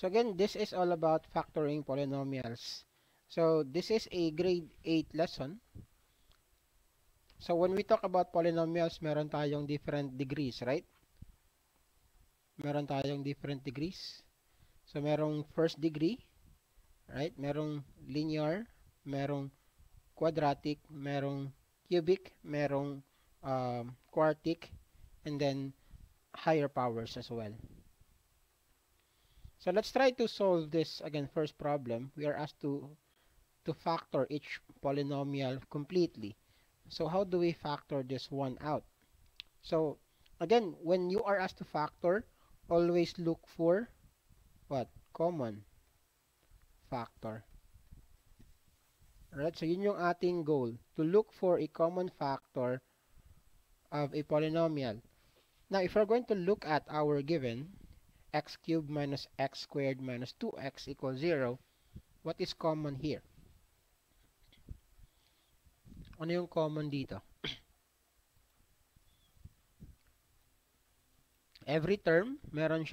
So again, this is all about factoring polynomials. So this is a grade 8 lesson. So when we talk about polynomials, meron tayong different degrees, right? Meron tayong different degrees. So merong first degree, right? Merong linear, merong quadratic, merong cubic, merong quartic, and then higher powers as well. So let's try to solve this again. First problem, we are asked to factor each polynomial completely. So how do we factor this one out? So again, when you are asked to factor, always look for what? Common factor. Alright, so yun yung ating goal, to look for a common factor of a polynomial. Now, if we're going to look at our given, x cubed minus x squared minus 2x equals 0, what is common here? Ano yung common dito? Every term, merong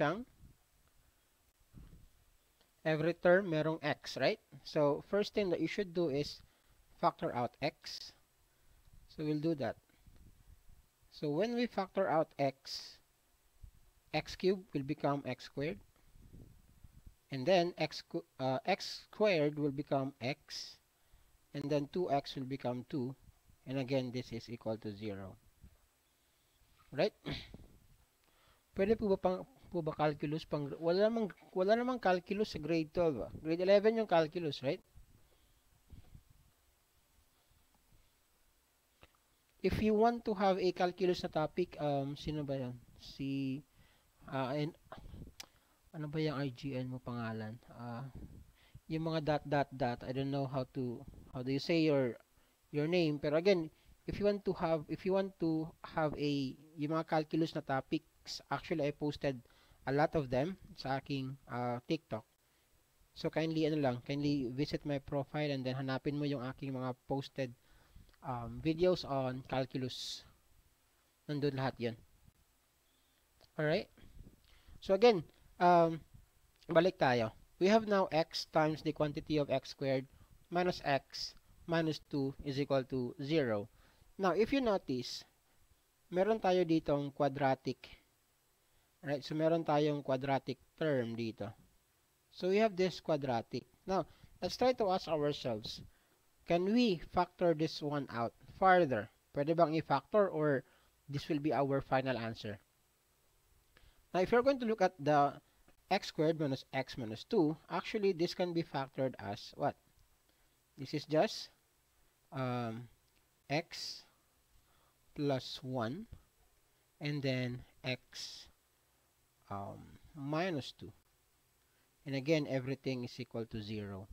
x, right? So, first thing that you should do is factor out x. So, we'll do that. So, when we factor out x cubed will become x squared. And then x squared will become x. And then 2x will become 2. And again, this is equal to 0. Right? Pwede po ba calculus wala namang calculus sa grade 12. Grade 11 yung calculus, right? If you want to have a calculus na topic, sino ba yan? Ano ba yung IGN mo pangalan? Yung mga dot, I don't know how do you say your name, pero again, if you want to have yung mga calculus na topics, actually I posted a lot of them sa aking TikTok. So kindly visit my profile and then hanapin mo yung aking mga posted videos on calculus. Nandun lahat 'yon. Alright? So again, balik tayo. We have now x times the quantity of x squared minus x minus 2 is equal to 0. Now, if you notice, meron tayo ditong quadratic. Right? So, meron tayong quadratic term dito. So, we have this quadratic. Now, let's try to ask ourselves, can we factor this one out farther? Pwede bang i-factor or this will be our final answer? Now, if you're going to look at the x squared minus x minus 2, actually, this can be factored as what? This is just x plus 1 and then x minus 2. And again, everything is equal to 0.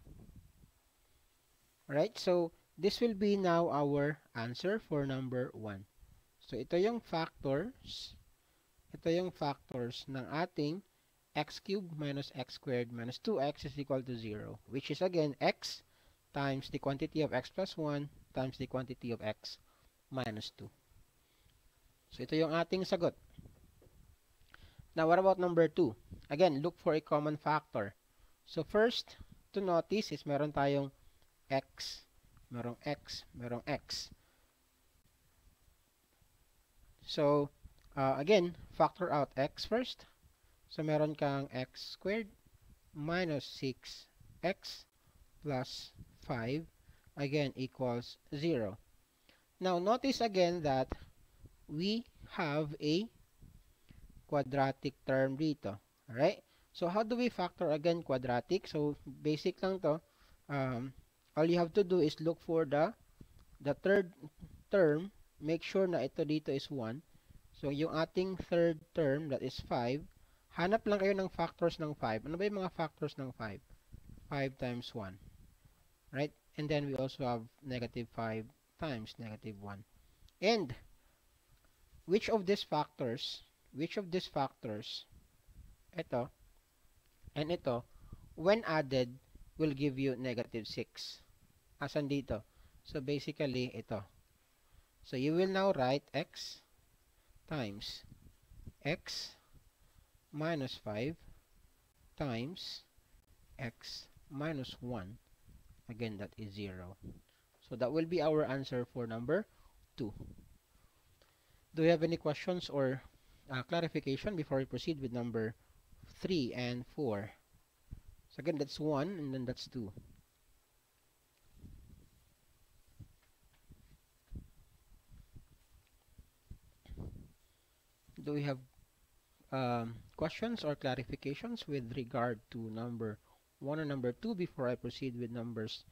Right? So, this will be now our answer for number 1. So, ito yung factors ng ating x cubed minus x squared minus 2x is equal to 0, which is again x times the quantity of x plus 1 times the quantity of x minus 2. So, ito yung ating sagot. Now, what about number 2? Again, look for a common factor. So, first to notice is meron tayong x, merong x, merong x. So, again, factor out x first. So, meron kang x squared minus 6x plus 5, again, equals 0. Now, notice again that we have a quadratic term dito. Alright? So, how do we factor again quadratic? So, basic lang to. All you have to do is look for the third term. Make sure na ito dito is 1. So, yung ating third term, that is 5. Hanap lang kayo ng factors ng 5. Ano ba yung mga factors ng 5? 5 times 1. Right? And then, we also have negative 5 times negative 1. And, which of these factors, ito, and ito, when added, will give you negative 6. Asan dito? So, basically, ito. So, you will now write x times x minus 5 times x minus 1. Again, that is 0. So that will be our answer for number 2. Do you have any questions or clarification before we proceed with number 3 and 4? So again, that's 1 and then that's 2. Do we have questions or clarifications with regard to number 1 and number 2 before I proceed with numbers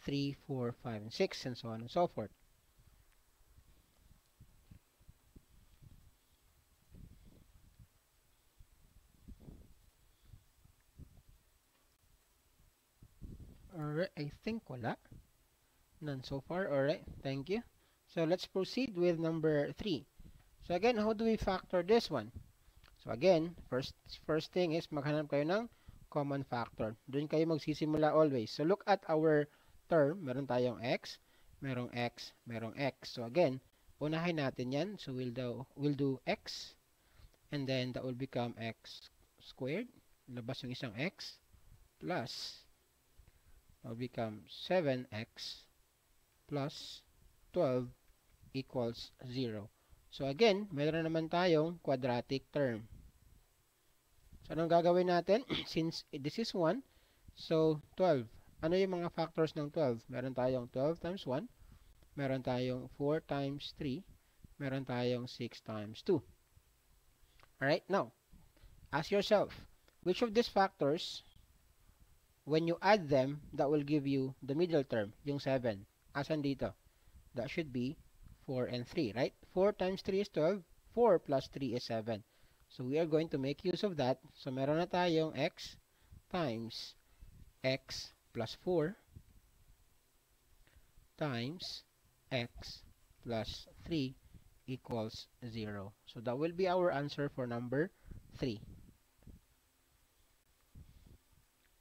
3, 4, 5, and 6, and so on and so forth? Alright, I think wala. None so far. Alright, thank you. So let's proceed with number 3. So again, how do we factor this one? So again, first thing is maghanap kayo ng common factor. Doon kayo magsisimula always. So look at our term. Meron tayong x, merong x, merong x. So again, unahin natin yan. So we'll do x, and then that will become x squared. Labas yung isang x, plus that will become 7x plus 12 equals 0. So again, meron naman tayong quadratic term. So anong gagawin natin? Since this is 1, so 12. Ano yung mga factors ng 12? Meron tayong 12 times 1, meron tayong 4 times 3, meron tayong 6 times 2. Alright, now, ask yourself, which of these factors, when you add them, that will give you the middle term, yung 7? Asan dito? That should be 4 and 3, right? 4 times 3 is 12. 4 plus 3 is 7. So we are going to make use of that. So meron na tayong x times x plus 4 times x plus 3 equals 0. So that will be our answer for number 3.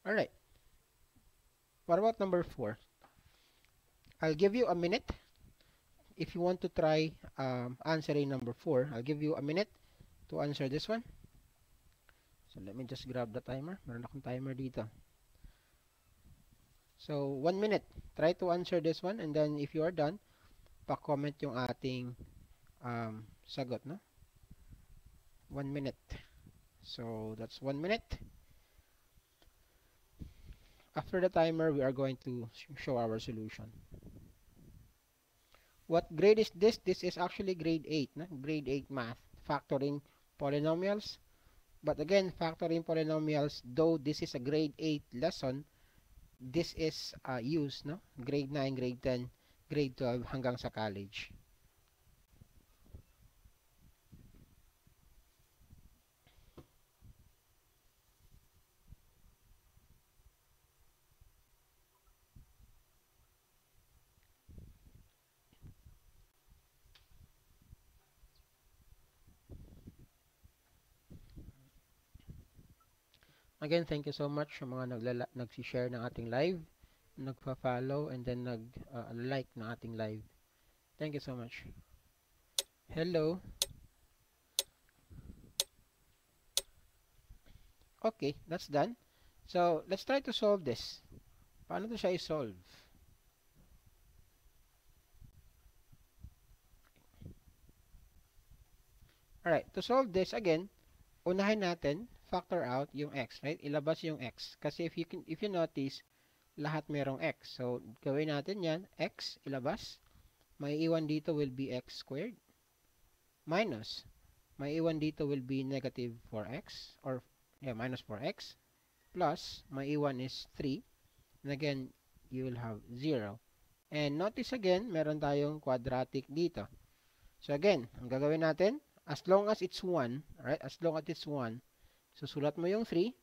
Alright. What about number 4? I'll give you a minute. If you want to try answering number 4, I'll give you a minute to answer this one. So let me just grab the timer. Meron akong timer dito. So 1 minute. Try to answer this one, and then if you are done, pa-comment yung ating sagot, no? 1 minute. So that's 1 minute. After the timer, we are going to show our solution. What grade is this? This is actually grade 8, no? Grade 8 math, factoring polynomials. But again, factoring polynomials, though this is a grade 8 lesson, this is used, no? Grade 9, grade 10, grade 12 hanggang sa college. Again, thank you so much sa mga nagsi-share ng ating live, nagpa-follow, and then nag-like ng ating live. Thank you so much. Hello. Okay, that's done. So, let's try to solve this. Paano to siya i-solve? Alright, to solve this, again, unahin natin, factor out yung x, right? Ilabas yung x. Kasi if you notice, lahat merong x. So, gawin natin yan, x, ilabas. May iwan dito will be x squared. Minus, may iwan dito will be negative 4x, or, yeah, minus 4x. Plus, may iwan is 3. And again, you will have 0. And notice again, meron tayong quadratic dito. So again, ang gagawin natin, as long as it's 1, right? As long as it's 1, susulat mo yung 3.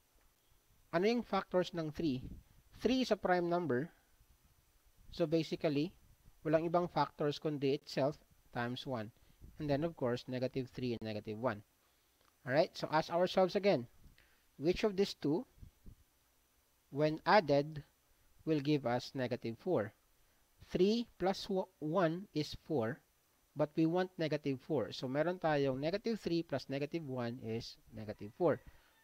Ano yung factors ng 3? 3 is a prime number. So basically, walang ibang factors kundi itself times 1. And then of course, negative 3 and negative 1. Alright, so ask ourselves again, which of these two, when added, will give us negative 4? 3 plus 1 is 4. But we want negative 4. So, meron tayong negative 3 plus negative 1 is negative 4.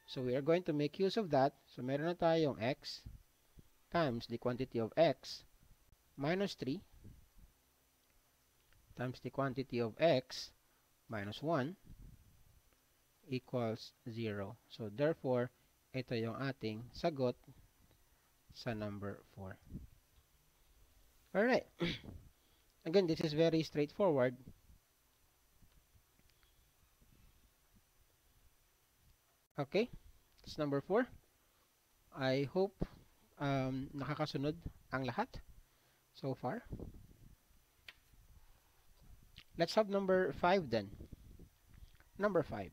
So we are going to make use of that. So meron na tayong x times the quantity of x minus 3 times the quantity of x minus 1 equals 0. So therefore, ito yung ating sagot sa number 4. Alright. Again, this is very straightforward. Okay, that's number 4. I hope nakakasunod ang lahat so far. Let's have number 5 then. Number 5.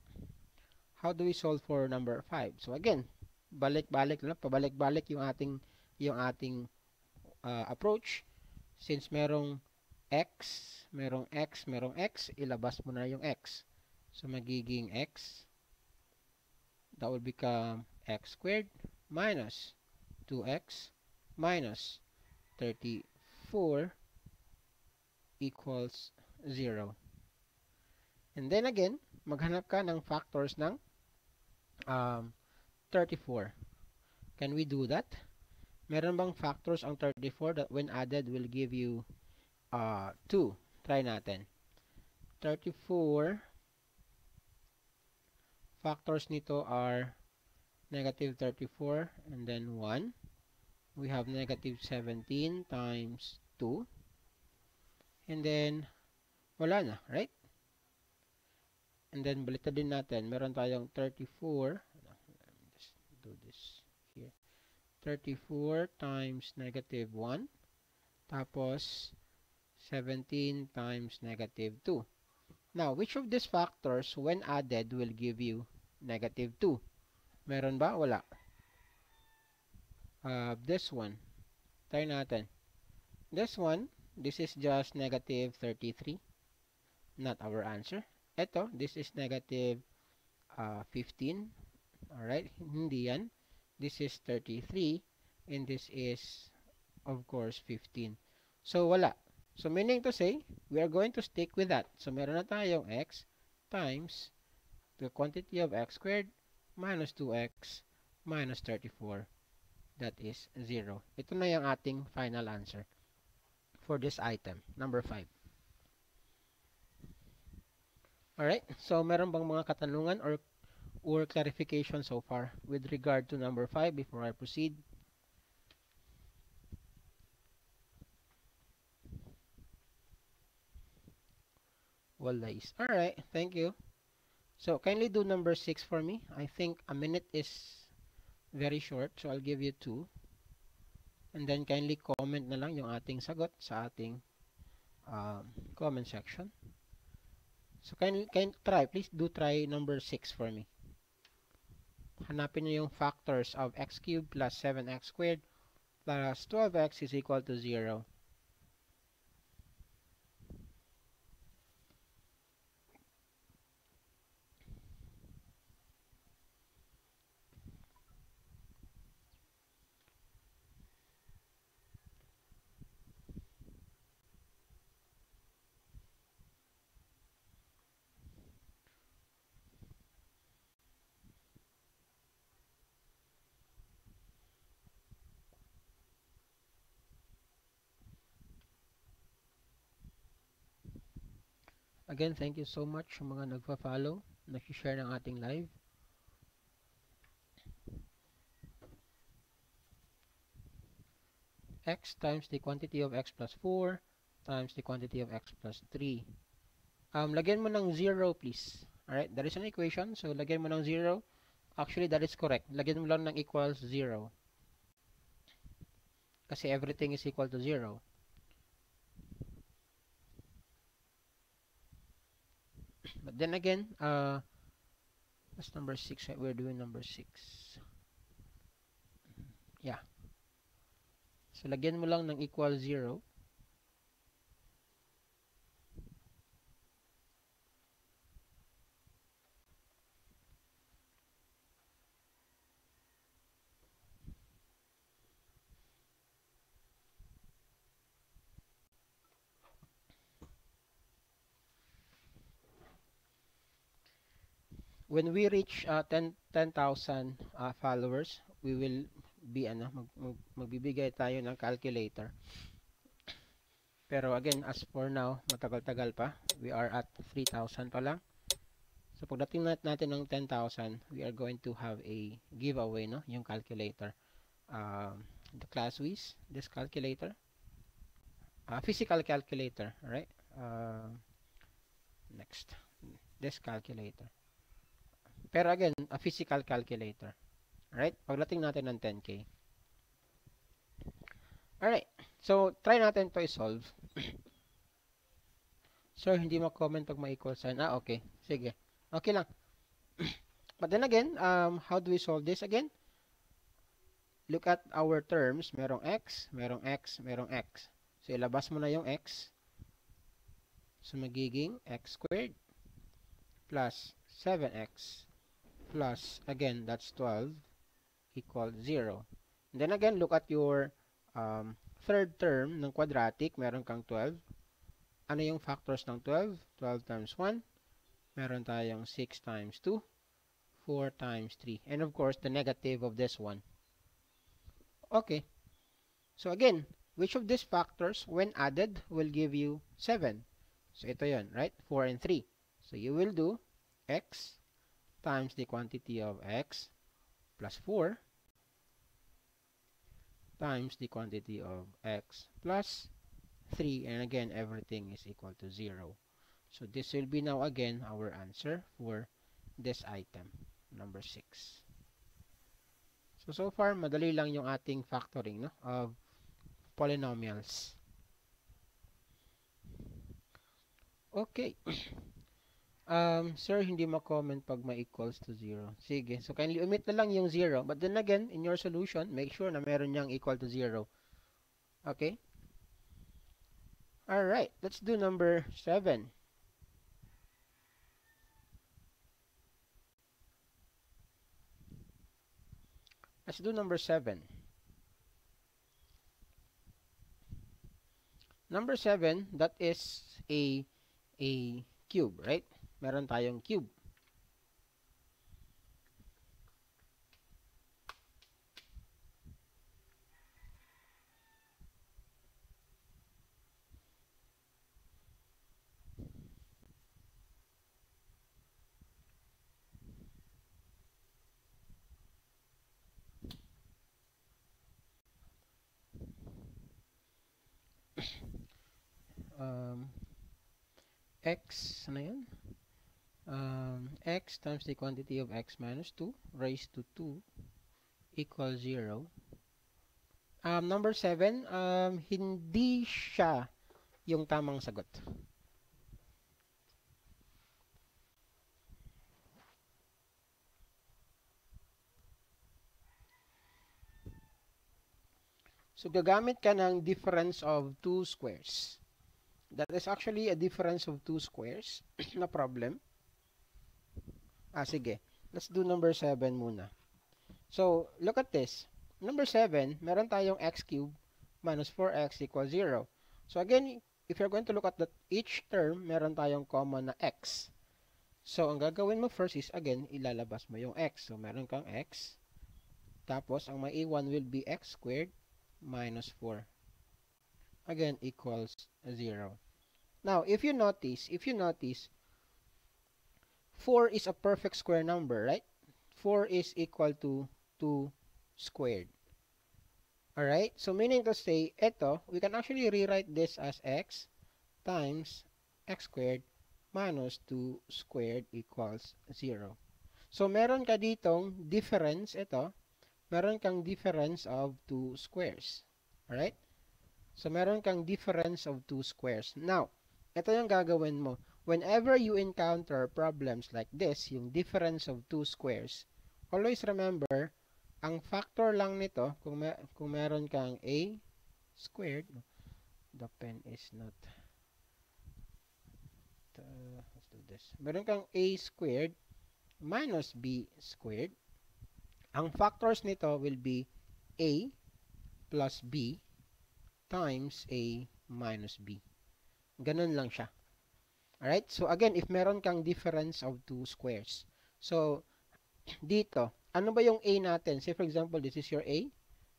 How do we solve for number 5? So again, balik-balik lang, pabalik-balik yung ating approach. Since merong x, merong x, ilabas mo na yung x. So magiging x, that will become x squared minus 2x minus 34 equals 0. And then again, maghanap ka ng factors ng 34. Can we do that? Meron bang factors ang 34 that when added will give you 2? Try natin. 34 factors nito are negative 34 and then 1. We have negative 17 times 2. And then, wala na, right? And then, baliktad din natin. Meron tayong 34. Let me just do this here. 34 times negative 1. Tapos, 17 times negative 2. Now, which of these factors, when added, will give you negative 2? Meron ba? Wala. This one. Try natin. This one, this is just negative 33. Not our answer. Ito, this is negative 15. Alright, hindi yan. This is 33. And this is, of course, 15. So, wala. So, meaning to say, we are going to stick with that. So, meron na tayong x times the quantity of x squared minus 2x minus 34. That is 0. Ito na yung ating final answer for this item, number 5. Alright, so meron bang mga katanungan or clarification so far with regard to number 5 before I proceed? Wala is. Alright, thank you. So, kindly do number 6 for me. I think a minute is very short, so I'll give you 2. And then, kindly comment na lang yung ating sagot sa ating comment section. So, please do try number 6 for me. Hanapin nyo yung factors of x cubed plus 7x squared plus 12x is equal to 0. Again, thank you so much sa mga nagpa-follow, nag-share ng ating live. X times the quantity of x plus 4 times the quantity of x plus 3. Lagyan mo ng 0, please. Alright, that is an equation. So, lagyan mo ng 0. Actually, that is correct. Lagyan mo lang ng equals 0. Kasi everything is equal to 0. But then again, that's number 6. We're doing number 6. Yeah. So, lagyan mo lang ng equal 0. when we reach 10,000 followers, we will be magbibigay tayo ng calculator. Pero again, as for now, matagal-tagal pa. We are at 3,000 pa lang. So pagdating natin ng 10,000, we are going to have a giveaway, no? Yung calculator. The ClassWiz, this calculator. Physical calculator, right? Next, this calculator. Pero again, a physical calculator. Right? Pagdating natin ng 10K. Alright. So, try natin to i-solve. Sir, hindi mo comment pag may equal sign. Okay. Sige. Okay lang. But then again, how do we solve this again? Look at our terms. Merong x, merong x, merong x. So, ilabas mo na yung x. So, magiging x squared plus 7x plus, again, that's 12 equals 0. And then again, look at your third term ng quadratic. Meron kang 12. Ano yung factors ng 12? 12 times 1. Meron tayong 6 times 2. 4 times 3. And of course, the negative of this one. Okay. So again, which of these factors, when added, will give you 7? So ito yun, right? 4 and 3. So you will do x times the quantity of x plus 4 times the quantity of x plus 3, and again everything is equal to 0. So this will be now again our answer for this item, number 6. So far madali lang yung ating factoring, no, of polynomials. Okay. Sir, hindi ma-comment pag ma-equals to 0. Sige. So, kindly omit na lang yung 0. But then again, in your solution, make sure na meron niyang equal to 0. Okay? Alright. Let's do number 7. Let's do number 7. Number 7, that is a cube, right? Meron tayong cube. X, ano yan? X times the quantity of x minus 2 raised to 2 equals 0. Number 7, hindi siya yung tamang sagot. So, gagamit ka ng difference of 2 squares. That is actually a difference of 2 squares. No problem. Sige. Let's do number 7 muna. So, look at this. Number 7, meron tayong x cubed minus 4x equals 0. So, again, if you're going to look at that each term, meron tayong common na x. So, ang gagawin mo first is, again, ilalabas mo yung x. So, meron kang x. Tapos, ang may iwan will be x squared minus 4. Again, equals 0. Now, if you notice, 4 is a perfect square number, right? 4 is equal to 2 squared. Alright? So, meaning to say, ito, we can actually rewrite this as x times x squared minus 2 squared equals 0. So, meron ka ditong difference, ito, meron kang difference of 2 squares. Alright? So, meron kang difference of 2 squares. Now, ito yung gagawin mo. Whenever you encounter problems like this, yung difference of 2 squares, always remember, ang factor lang nito, kung meron kang a squared, the pen is not, let's do this. Meron kang a squared minus b squared. Ang factors nito will be a plus b times a minus b. Ganun lang siya. Alright? So, again, if meron kang difference of 2 squares. So, dito, ano ba yung A natin? Say for example, this is your A,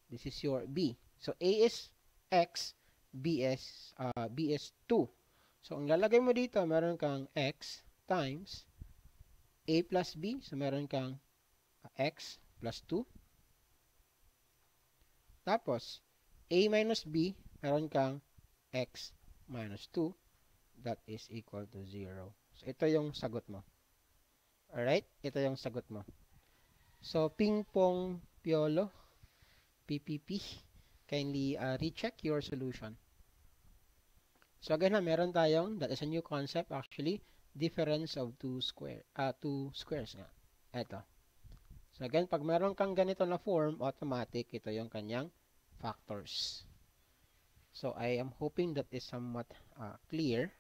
this is your B. So, A is X, B is 2. So, ang lalagay mo dito, meron kang X times A plus B. So, meron kang X plus 2. Tapos, A minus B, meron kang X minus 2. That is equal to 0. So, ito yung sagot mo. Alright? Ito yung sagot mo. So, ping pong piolo, PPP, kindly recheck your solution. So, again na, meron tayong, that is a new concept actually, difference of two squares nga. Ito. So, again, pag meron kang ganito na form, automatic, ito yung kanyang factors. So, I am hoping that is somewhat clear.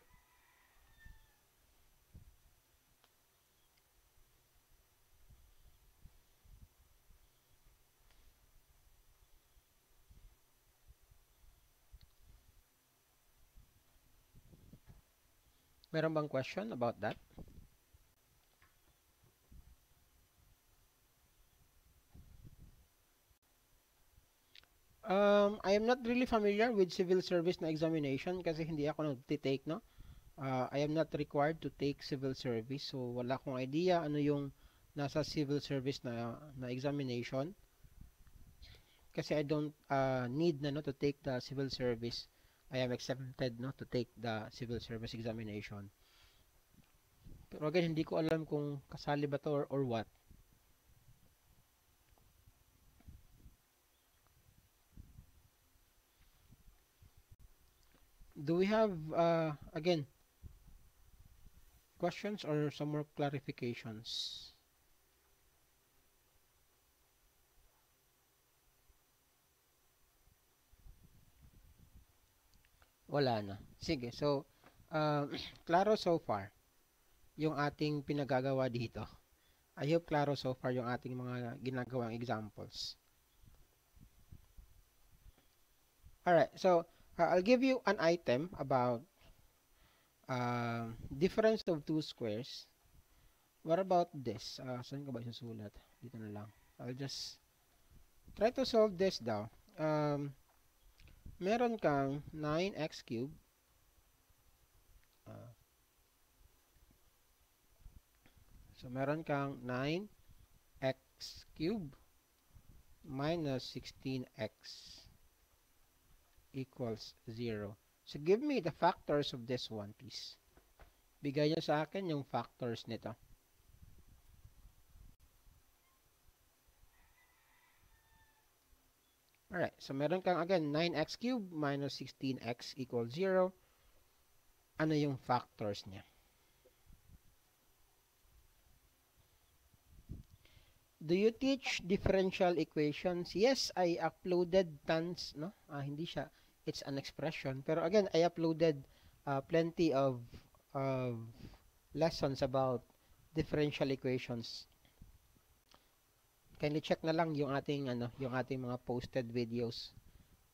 Meron bang question about that? I am not really familiar with civil service na examination kasi hindi ako nag-take, no? I am not required to take civil service, so wala akong idea ano yung nasa civil service na examination. Kasi I don't need na no to take the civil service. I am exempted no to take the civil service examination. Pero again, hindi ko alam kung kasali ba to or what. Do we have again questions or some more clarifications? Wala na. Sige, so klaro so far yung ating pinagagawa dito. I hope klaro so far yung ating mga ginagawang examples. Alright, so I'll give you an item about difference of two squares. What about this? Saan ko ba isusulat? Dito na lang. I'll just try to solve this daw. Meron kang 9x cubed. So, meron kang 9x cubed minus 16x equals 0. So, give me the factors of this one, please. Bigay nyo sa akin yung factors nito. Alright, so meron kang again 9x cubed minus 16x equals 0. Ano yung factors niya? Do you teach differential equations? Yes, I uploaded tons, no? Hindi siya. It's an expression. Pero again, I uploaded plenty of lessons about differential equations. Kindly check na lang yung ating yung ating mga posted videos,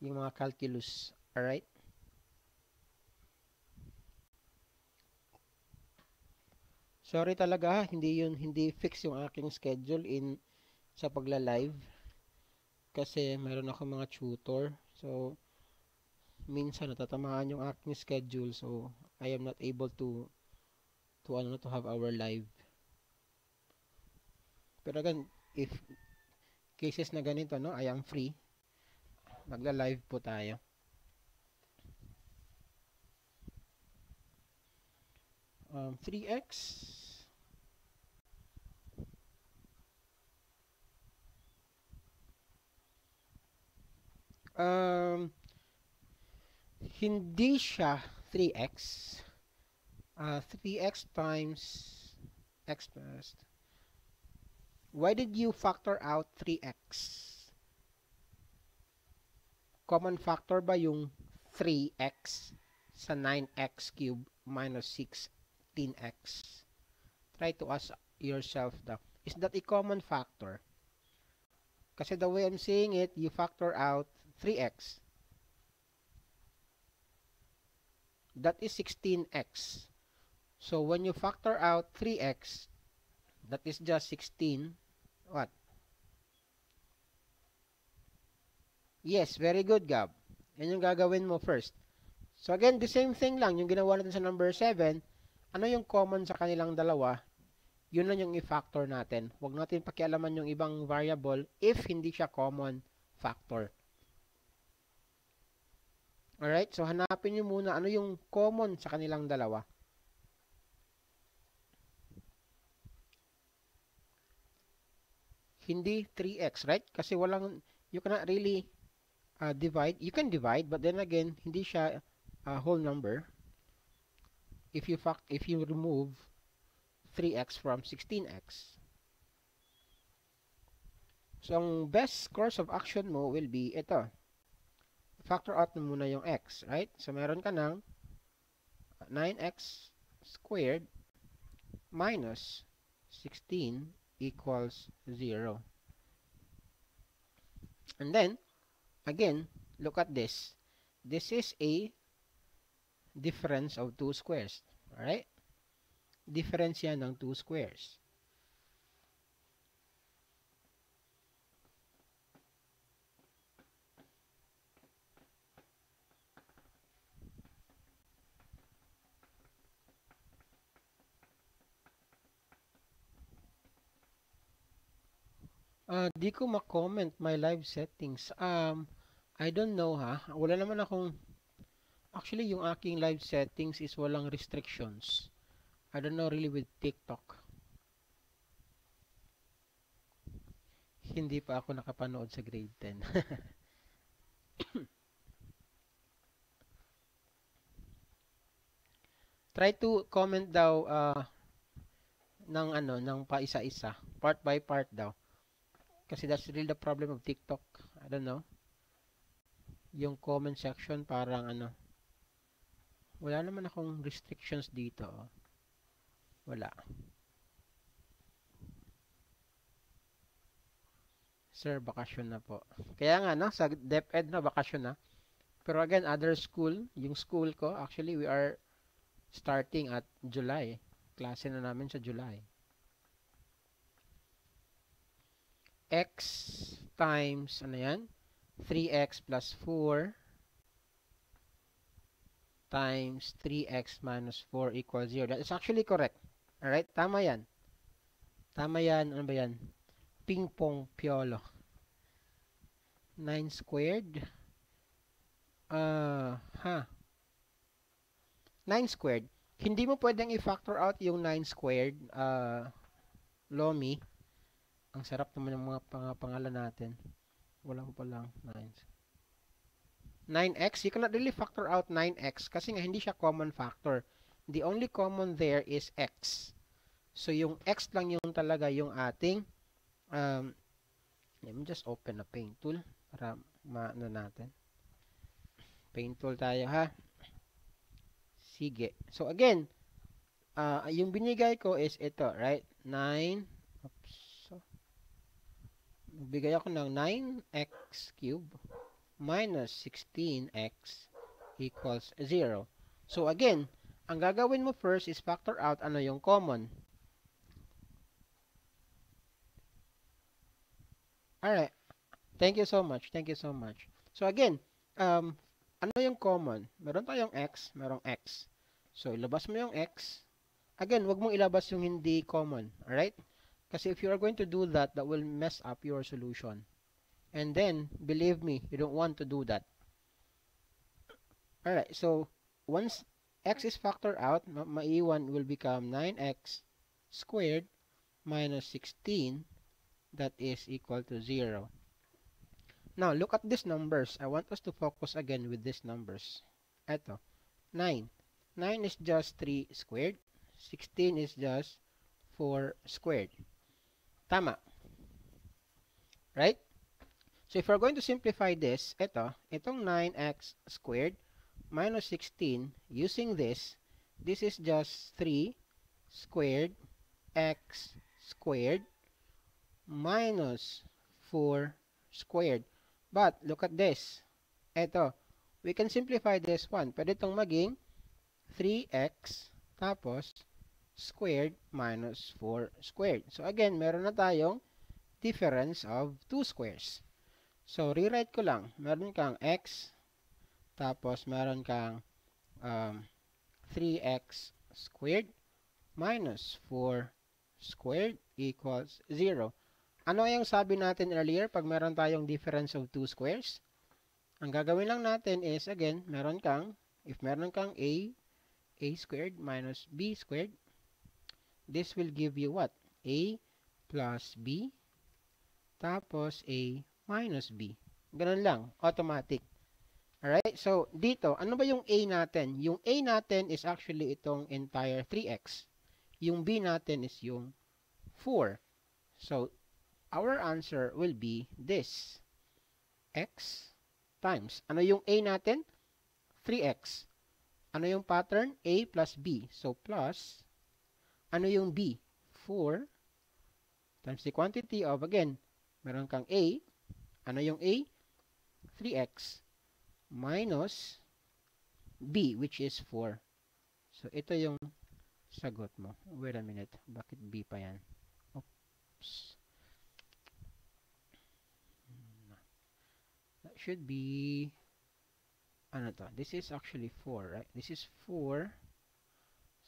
yung mga calculus. All right? Sorry talaga, hindi fix yung aking schedule sa pagla-live kasi meron ako mga tutor. So minsan natatamaan yung aking schedule, so I am not able to have our live. Pero again, if cases na ganito, no, I am free. Magla-live po tayo. Um, 3x hindi siya 3x. 3x times x plus. Why did you factor out 3x? Common factor ba yung 3x sa 9x cubed minus 16x? Try to ask yourself that. Is that a common factor? Kasi the way I'm saying it, you factor out 3x. That is 16x. So when you factor out 3x, That is just 16. What? Yes, very good, Gab. Yan yung gagawin mo first. So again, the same thing lang, yung ginawa natin sa number 7, ano yung common sa kanilang dalawa, yun lang yung i-factor natin. Huwag natin pakialaman yung ibang variable if hindi siya common factor. Alright, so hanapin nyo muna ano yung common sa kanilang dalawa. Hindi 3x, right? Kasi walang, you cannot really divide. You can divide, but then again, hindi siya a whole number. If you remove 3x from 16x. So, ang best course of action mo will be ito. Factor out mo muna yung x, right? So, meron ka ng 9x squared minus 16 equals 0. And then, again, look at this. This is a difference of 2 squares. Alright? Difference yan ng 2 squares. Di ko ma-comment my live settings. I don't know ha. Wala naman akong, actually yung aking live settings is walang restrictions. I don't know really with TikTok. Hindi pa ako nakapanood sa grade 10. Try to comment daw ng paisa-isa, part by part daw. Kasi that's really the problem of TikTok. I don't know. Yung comment section parang wala naman akong restrictions dito. Wala. Sir, bakasyon na po. Kaya nga sa DepEd na bakasyon na. Pero again, other school, yung school ko, actually we are starting at July. Klase na namin sa July. X times, 3x plus 4 times 3x minus 4 equals 0. That is actually correct. Alright, tama yan. Tama yan. Ano ba yan? Ping pong piolo. 9 squared. 9 squared. Hindi mo pwedeng i-factor out yung 9 squared. Lomi. Ang sarap naman ng mga pangalan natin. Wala ko pa lang. 9x. You cannot really factor out 9x kasi nga hindi siya common factor. The only common there is x. So, yung x lang yung talaga yung ating let me just open a paint tool para maano natin. Paint tool tayo ha. Sige. So, again, yung binigay ko is ito, right? 9. Oops. Nagbigay ako ng 9x cube minus 16x equals 0. So, again, ang gagawin mo first is factor out ano yung common. Alright. Thank you so much. Thank you so much. So, again, ano yung common? Meron tayong x, merong x. So, ilabas mo yung x. Again, wag mong ilabas yung hindi common. Alright? Kasi if you are going to do that, that will mess up your solution. And then, believe me, you don't want to do that. Alright, so, once x is factored out, maiwan will become 9x squared minus 16, that is equal to 0. Now, look at these numbers. I want us to focus again with these numbers. Eto, 9. 9 is just 3 squared. 16 is just 4 squared. Tama. Right? So, if we're going to simplify this, itong 9x squared minus 16, using this is just 3 squared x squared minus 4 squared. But, look at this. We can simplify this one. Pwede itong maging 3x tapos squared minus 4 squared. So again, meron na tayong difference of 2 squares. So rewrite ko lang. Meron kang x, tapos meron kang 3x squared minus 4 squared equals 0. Ano yung sabi natin earlier pag meron tayong difference of 2 squares? Ang gagawin lang natin is, again, if meron kang a squared minus b squared, this will give you what? A plus b, tapos a minus b. Ganun lang, automatic. Alright, so dito, ano ba yung a natin? Yung a natin is actually itong entire 3x. Yung b natin is yung 4. So, our answer will be this. X times. Ano yung a natin? 3x. Ano yung pattern? A plus b. So, plus. Ano yung b? 4 times the quantity of, again, meron kang a. Ano yung a? 3x minus b, which is 4. So, ito yung sagot mo. Wait a minute. Bakit b pa yan? Oops. That should be, ano to? This is actually 4, right? This is 4.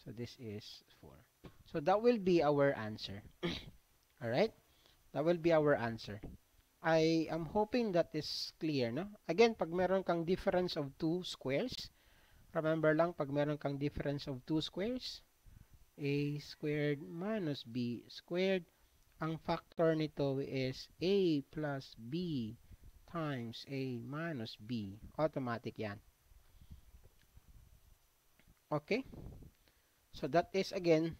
So, this is 4. So, that will be our answer. Alright? That will be our answer. I am hoping that is clear, no? Again, pag meron kang difference of 2 squares, remember lang, pag meron kang difference of 2 squares, a squared minus b squared, ang factor nito is a plus b times a minus b. Automatic yan. Okay? So that is again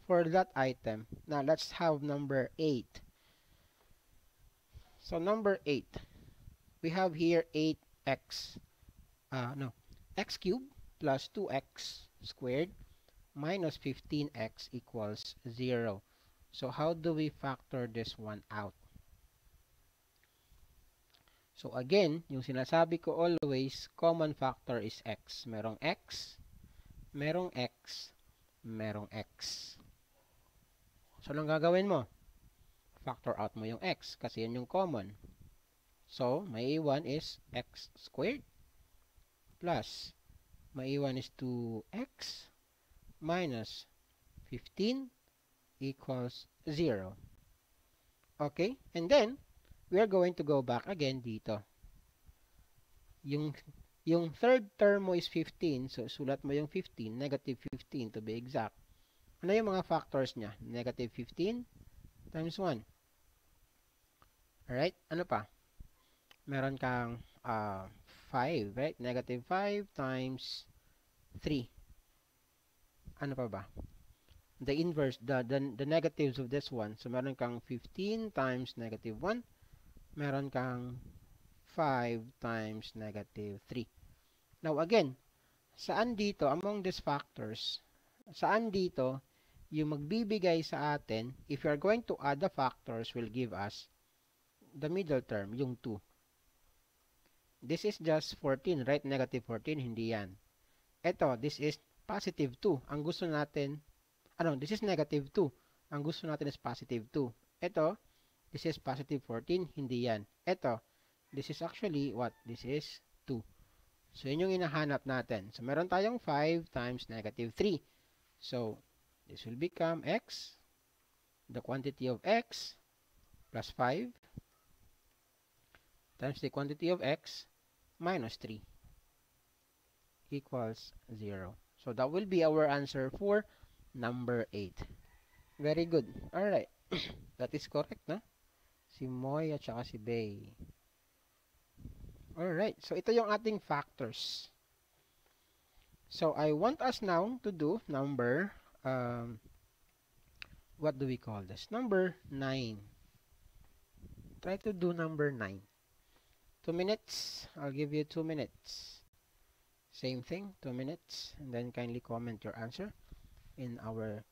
for that item. Now let's have number 8. So number 8, we have here 8x, x cubed plus 2x squared minus 15x equals 0. So how do we factor this one out? So again, yung sinasabi ko always, common factor is x. Merong x, merong x, merong x. So anong gagawin mo? Factor out mo yung x kasi yan yung common. So, may iwan is x squared plus may iwan is 2x minus 15 equals 0. Okay? And then, we are going to go back again dito. Yung third term mo is 15. So, sulat mo yung 15, negative 15 to be exact. Ano yung mga factors niya? Negative 15 times 1. Alright? Ano pa? Meron kang 5, right? Negative 5 times 3. Ano pa ba? The inverse, the negatives of this one. So, meron kang 15 times negative 1. Meron kang 5 times negative 3. Now, again, saan dito, among these factors, saan dito, yung magbibigay sa atin, if you are going to add the factors, will give us the middle term, yung 2. This is just 14, right? Negative 14, hindi yan. Ito, this is positive 2. Ang gusto natin, this is negative 2. Ang gusto natin is positive 2. Ito, this is positive 14, hindi yan. Ito, this is actually what? This is 2. So, yun yung inahanap natin. So, meron tayong 5 times negative 3. So, this will become x, the quantity of x, plus 5, times the quantity of x, minus 3, equals 0. So, that will be our answer for number 8. Very good. Alright. That is correct, no? Si Moy at saka si Bay. Alright. So, ito yung ating factors. So, I want us now to do number, what do we call this? Number 9. Try to do number 9. 2 minutes. I'll give you 2 minutes. Same thing, 2 minutes. And then kindly comment your answer in our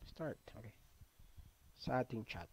start. Okay. Sa ating chat.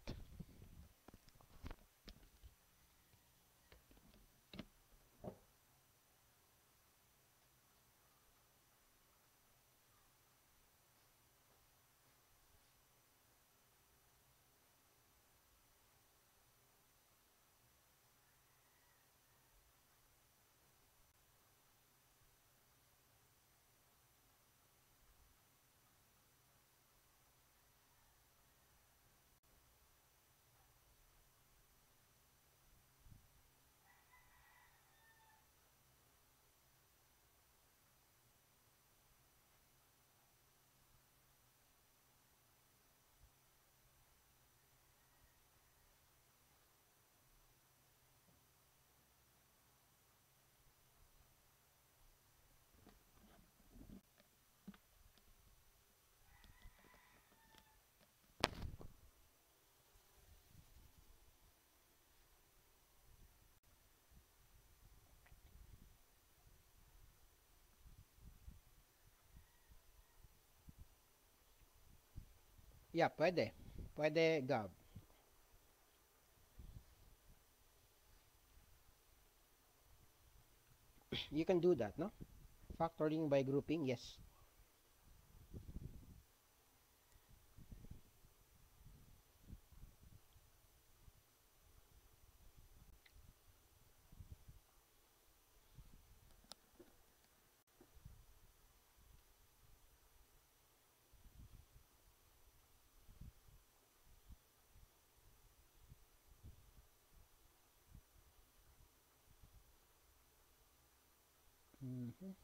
Yeah, pwede. Pwede, Gab. You can do that, no? Factoring by grouping, yes. Mhm.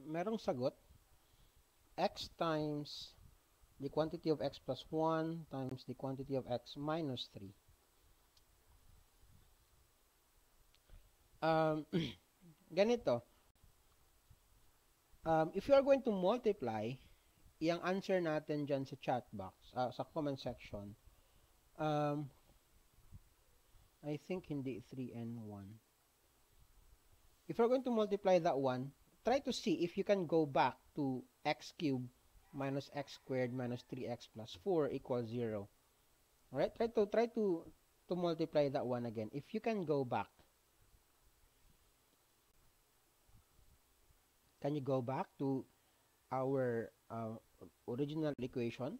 Merong sagot, x times the quantity of x plus 1 times the quantity of x minus 3. Um, ganito, if you are going to multiply, yung answer natin dyan sa chat box, sa comment section, um, I think hindi 3 and 1. If you're going to multiply that one, try to see if you can go back to x cubed minus x squared minus 3x plus 4 equals 0. Alright, try to multiply that one again. If you can go back, can you go back to our original equation?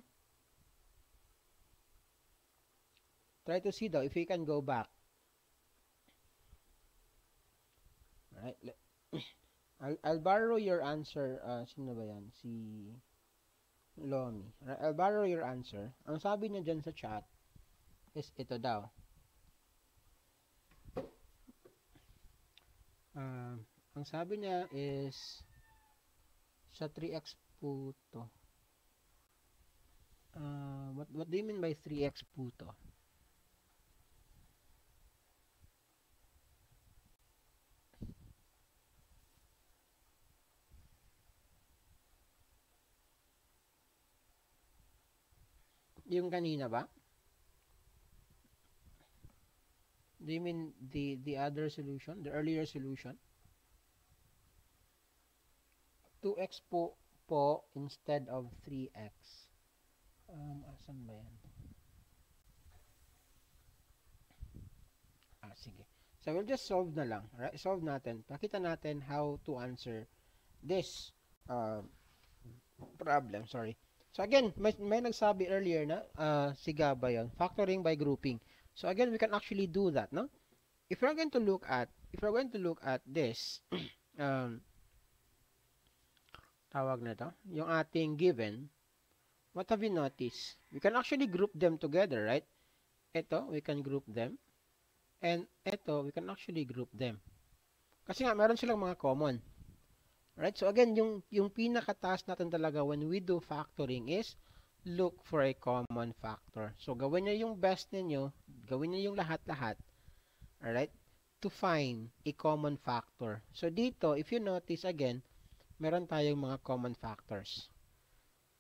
Try to see though if you can go back. Alright, I'll borrow your answer. Sino ba yan? Si Lomi. Alright, I'll borrow your answer. Ang sabi niya dyan sa chat is ito daw. Ang sabi niya is sa 3x po to. What do you mean by 3x po to? Yung kanina ba? Do you mean the other solution, the earlier solution? 2x po instead of 3x. Asan ba yan? Sige. So we'll just solve na lang. Right? Solve natin. Pakita natin how to answer this problem. Sorry. So again, may nagsabi earlier na si Gaba yun, factoring by grouping. So again, we can actually do that, no? If we're going to look at this, tawag na to, yung ating given, what have you noticed? We can actually group them together, right? Ito, we can group them. And ito, we can actually group them. Kasi nga, meron silang mga common. Right? So again, yung pinakataas natin talaga when we do factoring is look for a common factor. So gawin niyo yung best ninyo, gawin niyo yung lahat-lahat. Alright? To find a common factor. So dito, if you notice again, meron tayong mga common factors.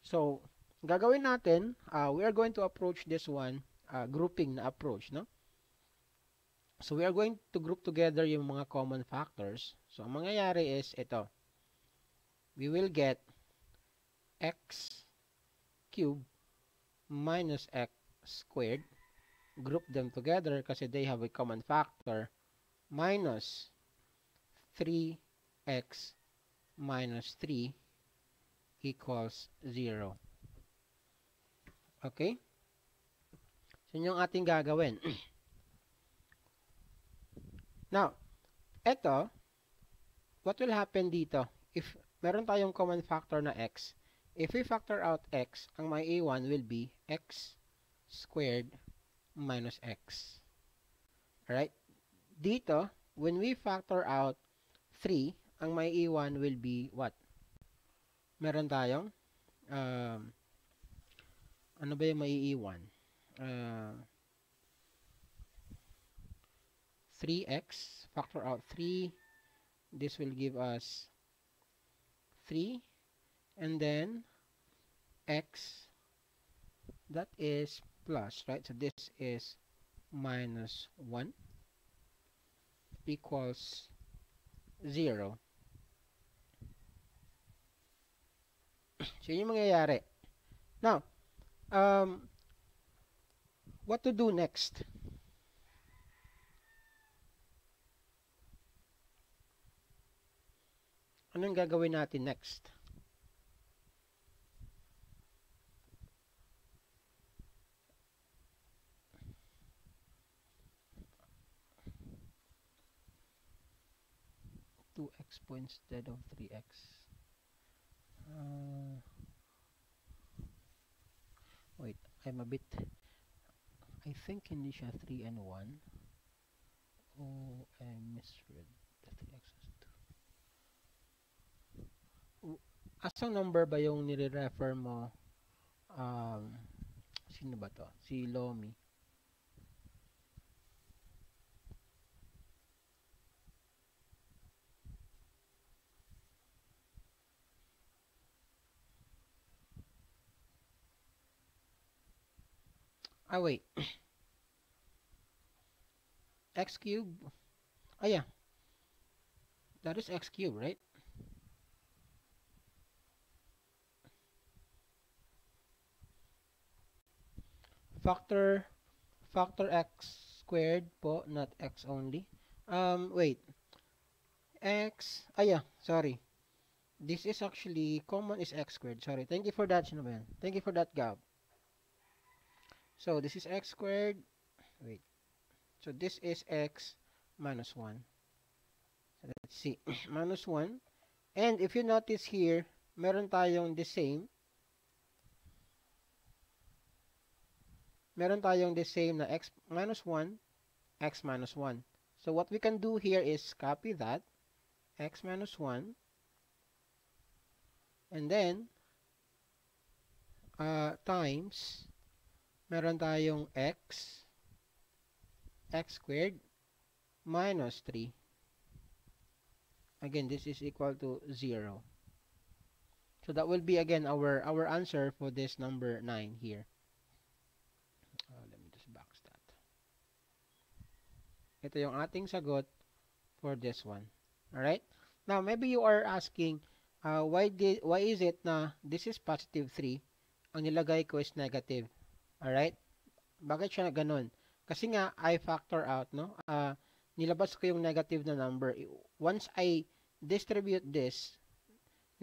So, gagawin natin, we are going to approach this one, grouping na approach, no? So, we are going to group together yung mga common factors. So, ang mangyayari is ito. We will get x cubed minus x squared. Group them together kasi they have a common factor. Minus 3x minus 3 equals 0. Okay? So, yun yung ating gagawin. Now, eto, what will happen dito? If meron tayong common factor na x, if we factor out x, ang may a1 will be x squared minus x. Alright? Dito, when we factor out 3, ang may a1 will be what? Meron tayong, ano ba yung may a1? 3x, factor out 3, this will give us 3, and then x, that is plus, right? So this is minus 1 equals 0. So, yun yung mangyayari. Now, what to do next? Anong gagawin natin next? Two x po instead of 3x. Wait, I'm a bit... I think hindi siya 3 and 1. Oh, I misread the 3x as 2. Asang number ba yung nire-refer mo? Sino ba to? Si Lomi. Wait. X cube? Yeah. That is x cube, right? Factor x squared po, not x only. Wait. X, yeah, sorry. This is actually, common is x squared. Sorry. Thank you for that, Shinoben. Thank you for that, Gab. So, this is x squared. Wait. So, this is x minus 1. So, let's see. Minus 1. And if you notice here, meron tayong the same. Meron tayong the same na x minus 1, x minus 1. So, what we can do here is copy that. X minus 1. And then, times, meron tayong x squared minus 3. Again, this is equal to 0. So that will be again our answer for this number 9 here. Let me just box that. Ito yung ating sagot for this one. Alright? Now, maybe you are asking, why is it na this is positive 3, ang nilagay ko is negative? Alright? Bakit siya ganun? Kasi nga, I factor out, no? Nilabas ko yung negative na number. Once I distribute this,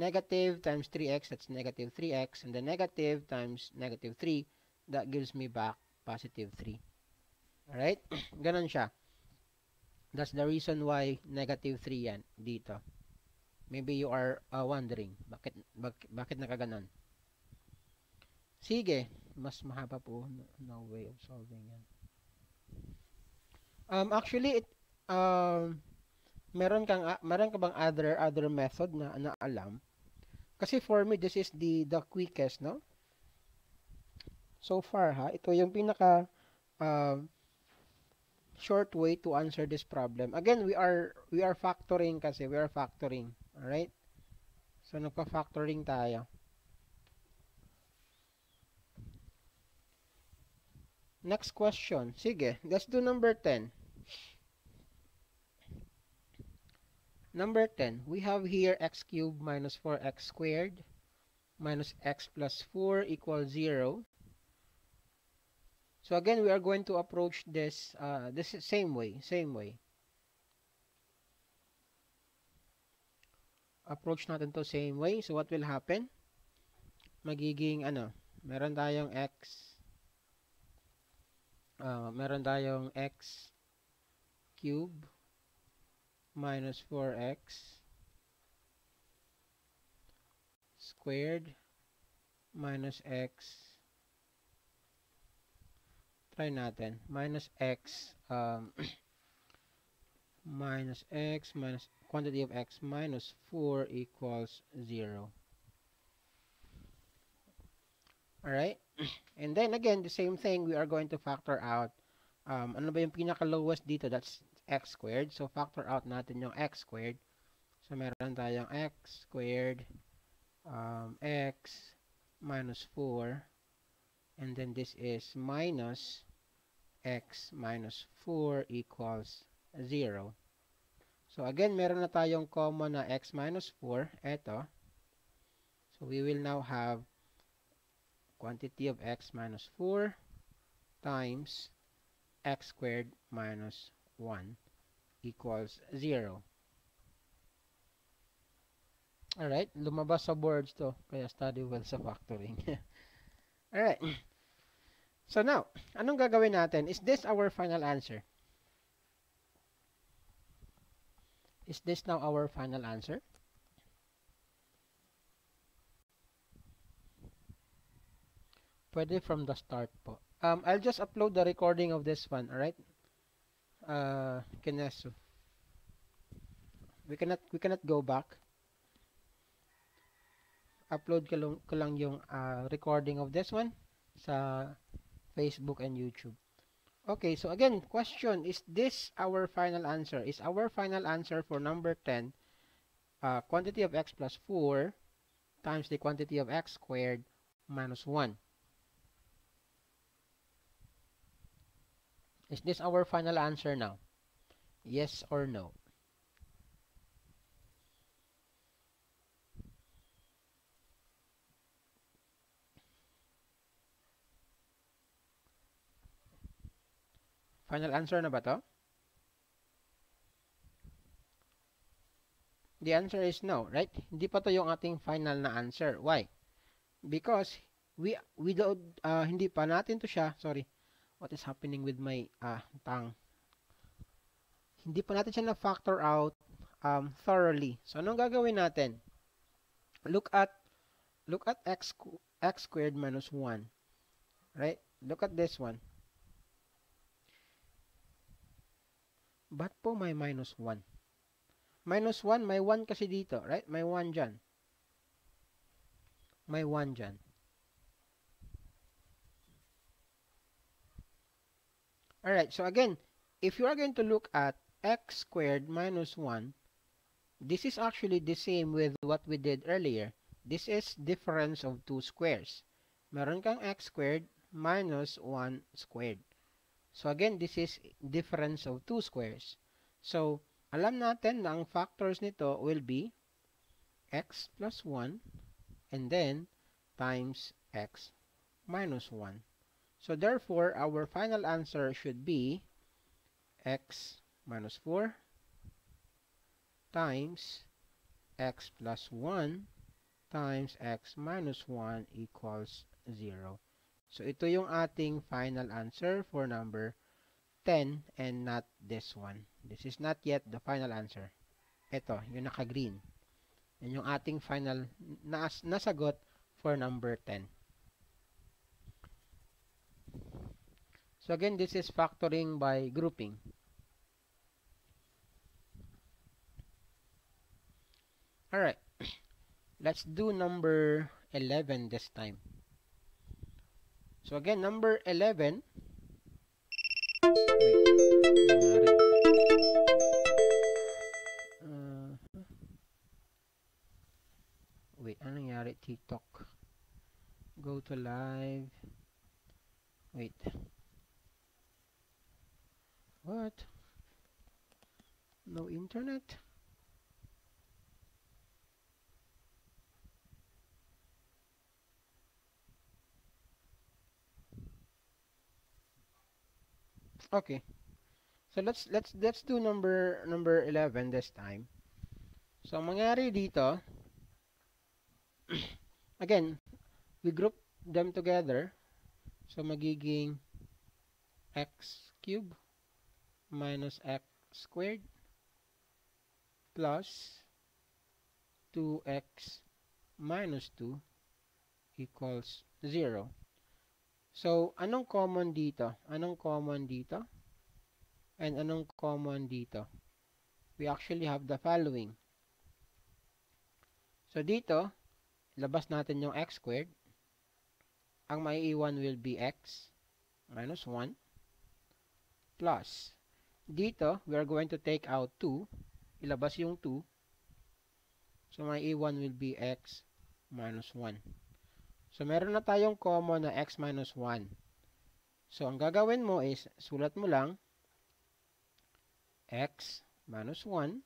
negative times 3x, that's negative 3x, and then negative times negative 3, that gives me back positive 3. Alright? Ganon siya. That's the reason why negative 3 yan dito. Maybe you are wondering, bakit nakaganon? Sige, mas mahaba po. No way of solving yan. Actually, meron ka bang other method na alam? Kasi for me, this is the quickest, no? So far, ito yung pinaka short way to answer this problem. Again, we are factoring kasi. We are factoring. Alright? So, nagpa-factoring tayo. Next question. Sige, let's do number 10. Number 10, we have here x cubed minus 4x squared minus x plus 4 equals 0. So again, we are going to approach this same way. Approach natin to same way. So what will happen? Magiging meron tayong x cube minus 4x squared minus x, try natin, minus x minus quantity of x minus 4 equals 0. Alright? And then again, the same thing, we are going to factor out ano ba yung pinaka-lowest dito? That's x squared. So, factor out natin yung x squared. So, meron tayong x squared x minus 4. And then this is minus x minus 4 equals 0. So again, meron na tayong common na x minus 4. Ito. So we will now have quantity of x minus 4 times x squared minus 1 equals 0. Alright, lumabas sa boards to. Kaya study well sa factoring. Alright. So now, anong gagawin natin? Is this our final answer? Is this now our final answer? Pwede from the start po. I'll just upload the recording of this one, alright? Kineso. We cannot go back. Upload ko lang yung recording of this one sa Facebook and YouTube. Okay, so again, question, is this our final answer? Is our final answer for number 10, quantity of x plus 4 times the quantity of x squared minus 1? Is this our final answer now? Yes or no? Final answer na ba to? The answer is no, right? Hindi pa to yung ating final na answer. Why? Because we don't, hindi pa natin to siya, sorry. What is happening with my tongue? Hindi pa natin siya na-factor out thoroughly. So, anong gagawin natin? Look at x squared minus 1. Right? Look at this one. Ba't po may minus 1? Minus 1, may 1 kasi dito, right? May 1 dyan. May 1 dyan. Alright, so again, if you are going to look at x squared minus 1, this is actually the same with what we did earlier. This is difference of two squares. Meron kang x squared minus 1 squared. So again, this is difference of two squares. So, alam natin na ang factors nito will be x plus 1 and then times x minus 1. So therefore, our final answer should be x minus 4 times x plus 1 times x minus 1 equals 0. So ito yung ating final answer for number 10 and not this one. This is not yet the final answer. Ito, yung naka-green. Yan yung ating final nasagot for number 10. So again, this is factoring by grouping. Alright, let's do number 11 this time. So again, number 11. Wait, anong nangyari? TikTok. Go to live. Wait. What? No internet? Okay. So let's do number 11 this time. So ang mangyari dito, again, we group them together. So magiging x cubed minus x squared plus 2x minus 2 equals 0. So, anong common dito? Anong common dito? And anong common dito? We actually have the following. So, dito, labas natin yung x squared. Ang maiiwan will be x minus 1 plus. Dito, we are going to take out 2. Ilabas yung 2. So, maiiwan will be x minus 1. So, meron na tayong common na x minus 1. So, ang gagawin mo is, sulat mo lang x minus 1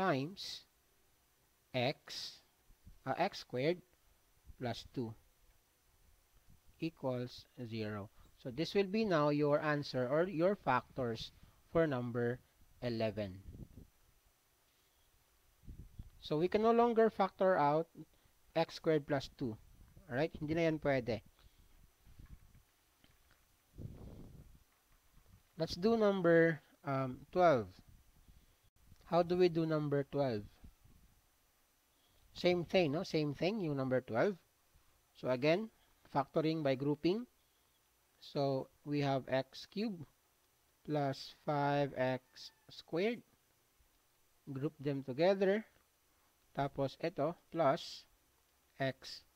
times x squared plus 2 equals 0. So this will be now your answer or your factors for number 11. So we can no longer factor out x squared plus 2. Alright? Hindi na yan pwede. Let's do number 12. How do we do number 12? Same thing, no? Same thing, yung number 12. So again, factoring by grouping. So we have x cubed plus 5x squared. Group them together. Tapos ito, plus x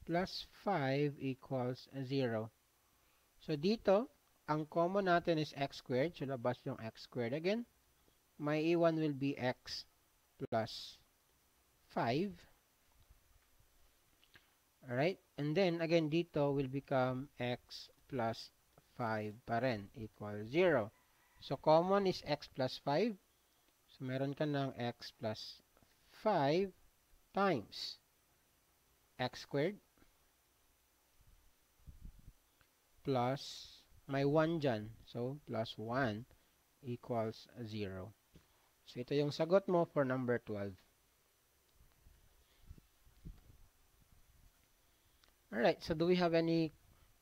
plus 5 equals 0. So dito, ang common natin is x squared. So labas yung x squared again. My iwan will be x plus 5. Alright? And then, again, dito will become x plus 5 pa rin, equal 0. So, common is x plus 5. So, meron ka ng x plus 5 times x squared plus may 1 dyan. So, plus 1 equals 0. So, ito yung sagot mo for number 12. Alright, so do we have any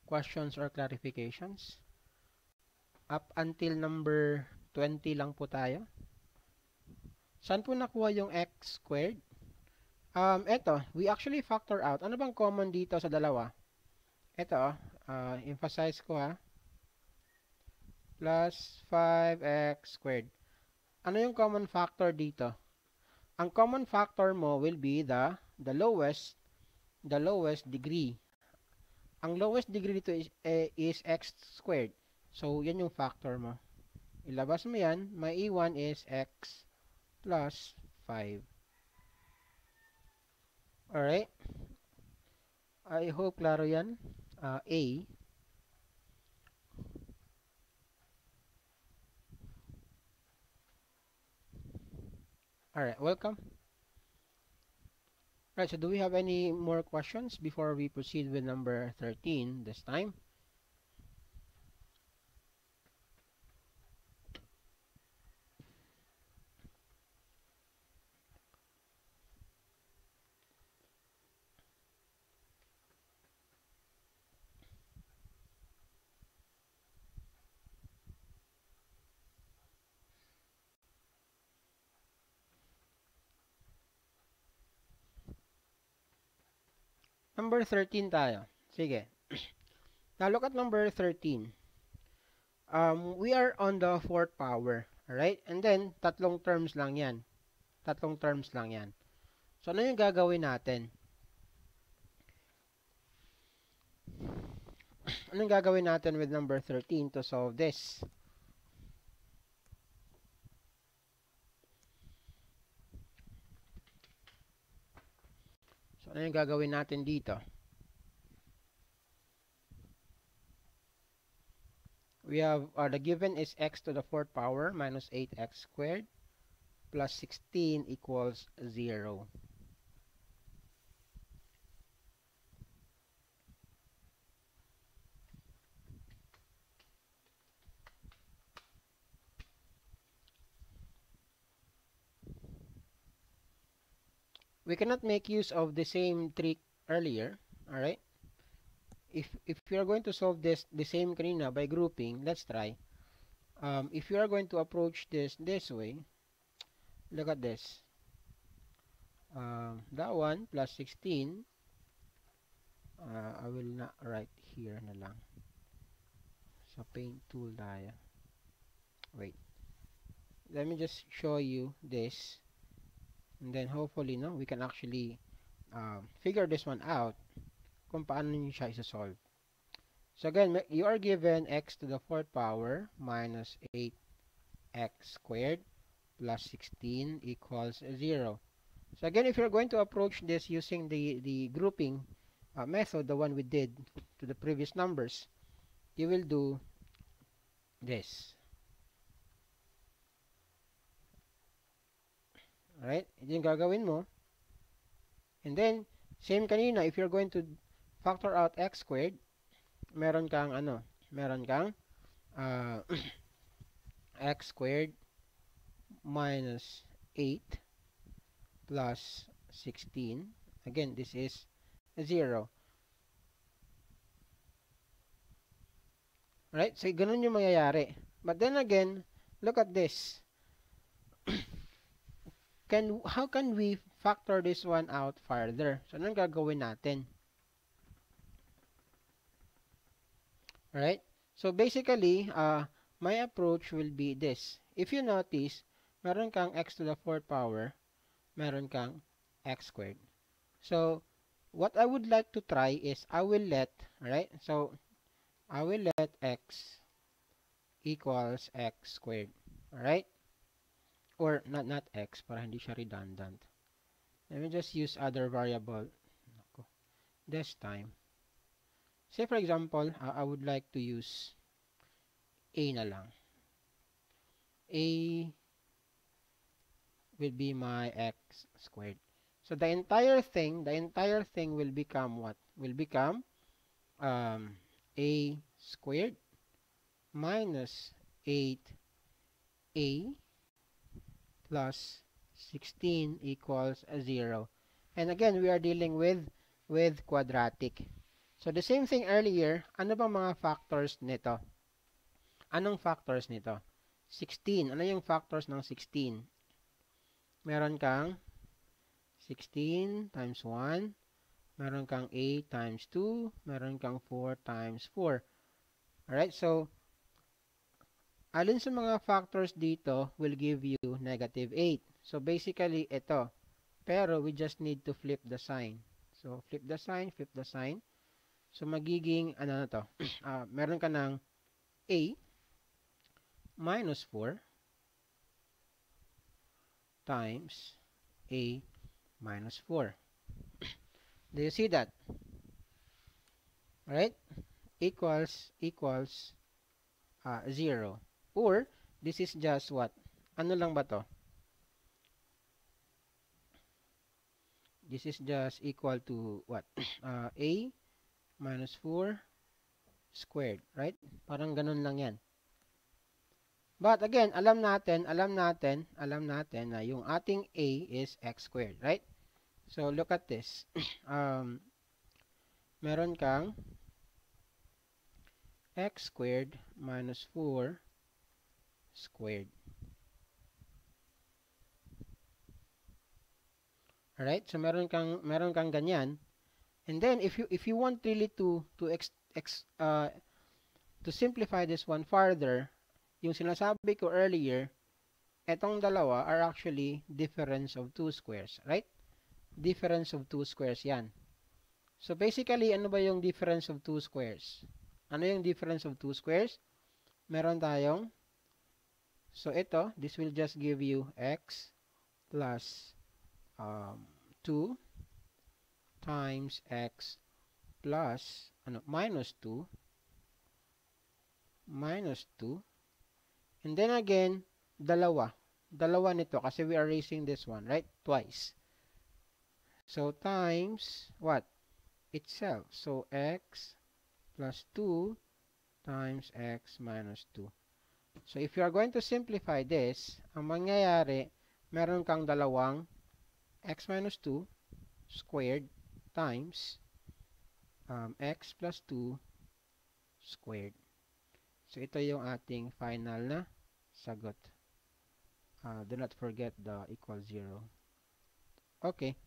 questions or clarifications? Up until number 20 lang po tayo. Saan po nakuha yung x squared? Ito, we actually factor out. Ano bang common dito sa dalawa? Ito, emphasize ko ha. Plus 5x squared. Ano yung common factor dito? Ang common factor mo will be the lowest degree. Ang lowest degree dito is x squared. So, yan yung factor mo. Ilabas mo yan. May iwan is x plus 5. Alright? I hope klaro yan. A. Alright, welcome. Right, so do we have any more questions before we proceed with number 13 this time? Number 13 tayo. Sige. Now look at number 13. We are on the fourth power. Alright? And then, tatlong terms lang yan. Tatlong terms lang yan. So, ano yung gagawin natin? Anong gagawin natin with number 13 to solve this? So, ano yung gagawin natin dito? We have, the given is x to the fourth power minus 8x squared plus 16 equals 0. We cannot make use of the same trick earlier, alright? If you are going to solve this the same kanina by grouping, let's try. If you are going to approach this way, look at this. That one plus 16, I will not write here na lang. So paint tool tayo. Wait. Let me just show you this. And then hopefully, no, we can actually figure this one out kung paano nyo siya isa-solve. So again, you are given x to the fourth power minus 8x squared plus 16 equals 0. So again, if you're going to approach this using the grouping method, the one we did to the previous numbers, you will do this. Alright? Ito yung gagawin mo. And then, same kanina, if you're going to factor out x squared, meron kang ano, meron kang uh, x squared minus 8 plus 16. Again, this is 0. Right? So, ganun yung mangyayari. But then again, look at this. How can we factor this one out further? So, anong gagawin natin? Right? So, basically, my approach will be this. If you notice, meron kang x to the 4th power, meron kang x squared. So, what I would like to try is, I will let x equals x squared. Alright? Or, not x, para hindi siya redundant. Let me just use other variable this time. Say, for example, I would like to use a na lang. A will be my x squared. So, the entire thing will become what? Will become a squared minus 8a plus 16 equals 0. And again, we are dealing with quadratic. So, the same thing earlier, ano bang mga factors nito? Anong factors nito? 16. Ano yung factors ng 16? Meron kang 16 times 1, meron kang 8 times 2, meron kang 4 times 4. Alright, so, alin sa mga factors dito will give you negative 8. So, basically, ito. Pero, we just need to flip the sign. So, flip the sign. So, magiging, ano na to? Meron ka ng a minus 4 times a minus 4. Do you see that? Alright? Equals 0. Or, this is just what? Ano lang ba to? This is just equal to what? A minus 4 squared. Right? Parang ganun lang yan. But again, alam natin na yung ating a is x squared. Right? So, look at this. Meron kang x squared minus 4 squared. Alright? So, meron kang ganyan. And then, if you want really to simplify this one further, yung sinasabi ko earlier, etong dalawa are actually difference of two squares. Right? Difference of two squares yan. So, basically, ano ba yung difference of two squares? Ano yung difference of two squares? Meron tayong, so ito, this will just give you x plus 2 times x plus, minus 2, and then again, dalawa nito, kasi we are raising this one, right? Twice. So, times, what? Itself. So, x plus 2 times x minus 2. So, if you are going to simplify this, ang mangyayari, meron kang dalawang x minus 2 squared times x plus 2 squared. So, ito yung ating final na sagot. Do not forget the equal 0. Okay.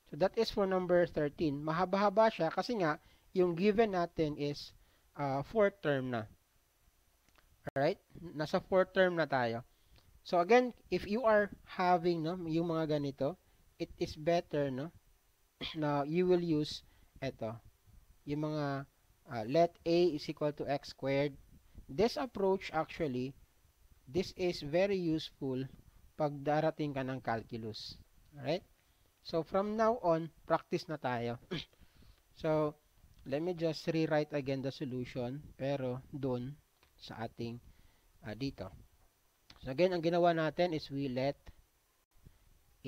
So, that is for number 13. Mahaba-haba siya kasi nga, yung given natin is 4th term na. Alright? Nasa 4th term na tayo. So, again, if you are having yung mga ganito, it is better na you will use ito. Yung mga let a is equal to x squared. This approach actually, this is very useful pag darating ka ng calculus. Alright? So, from now on, practice na tayo. So, let me just rewrite again the solution, pero dun sa ating dito. So, again, ang ginawa natin is we let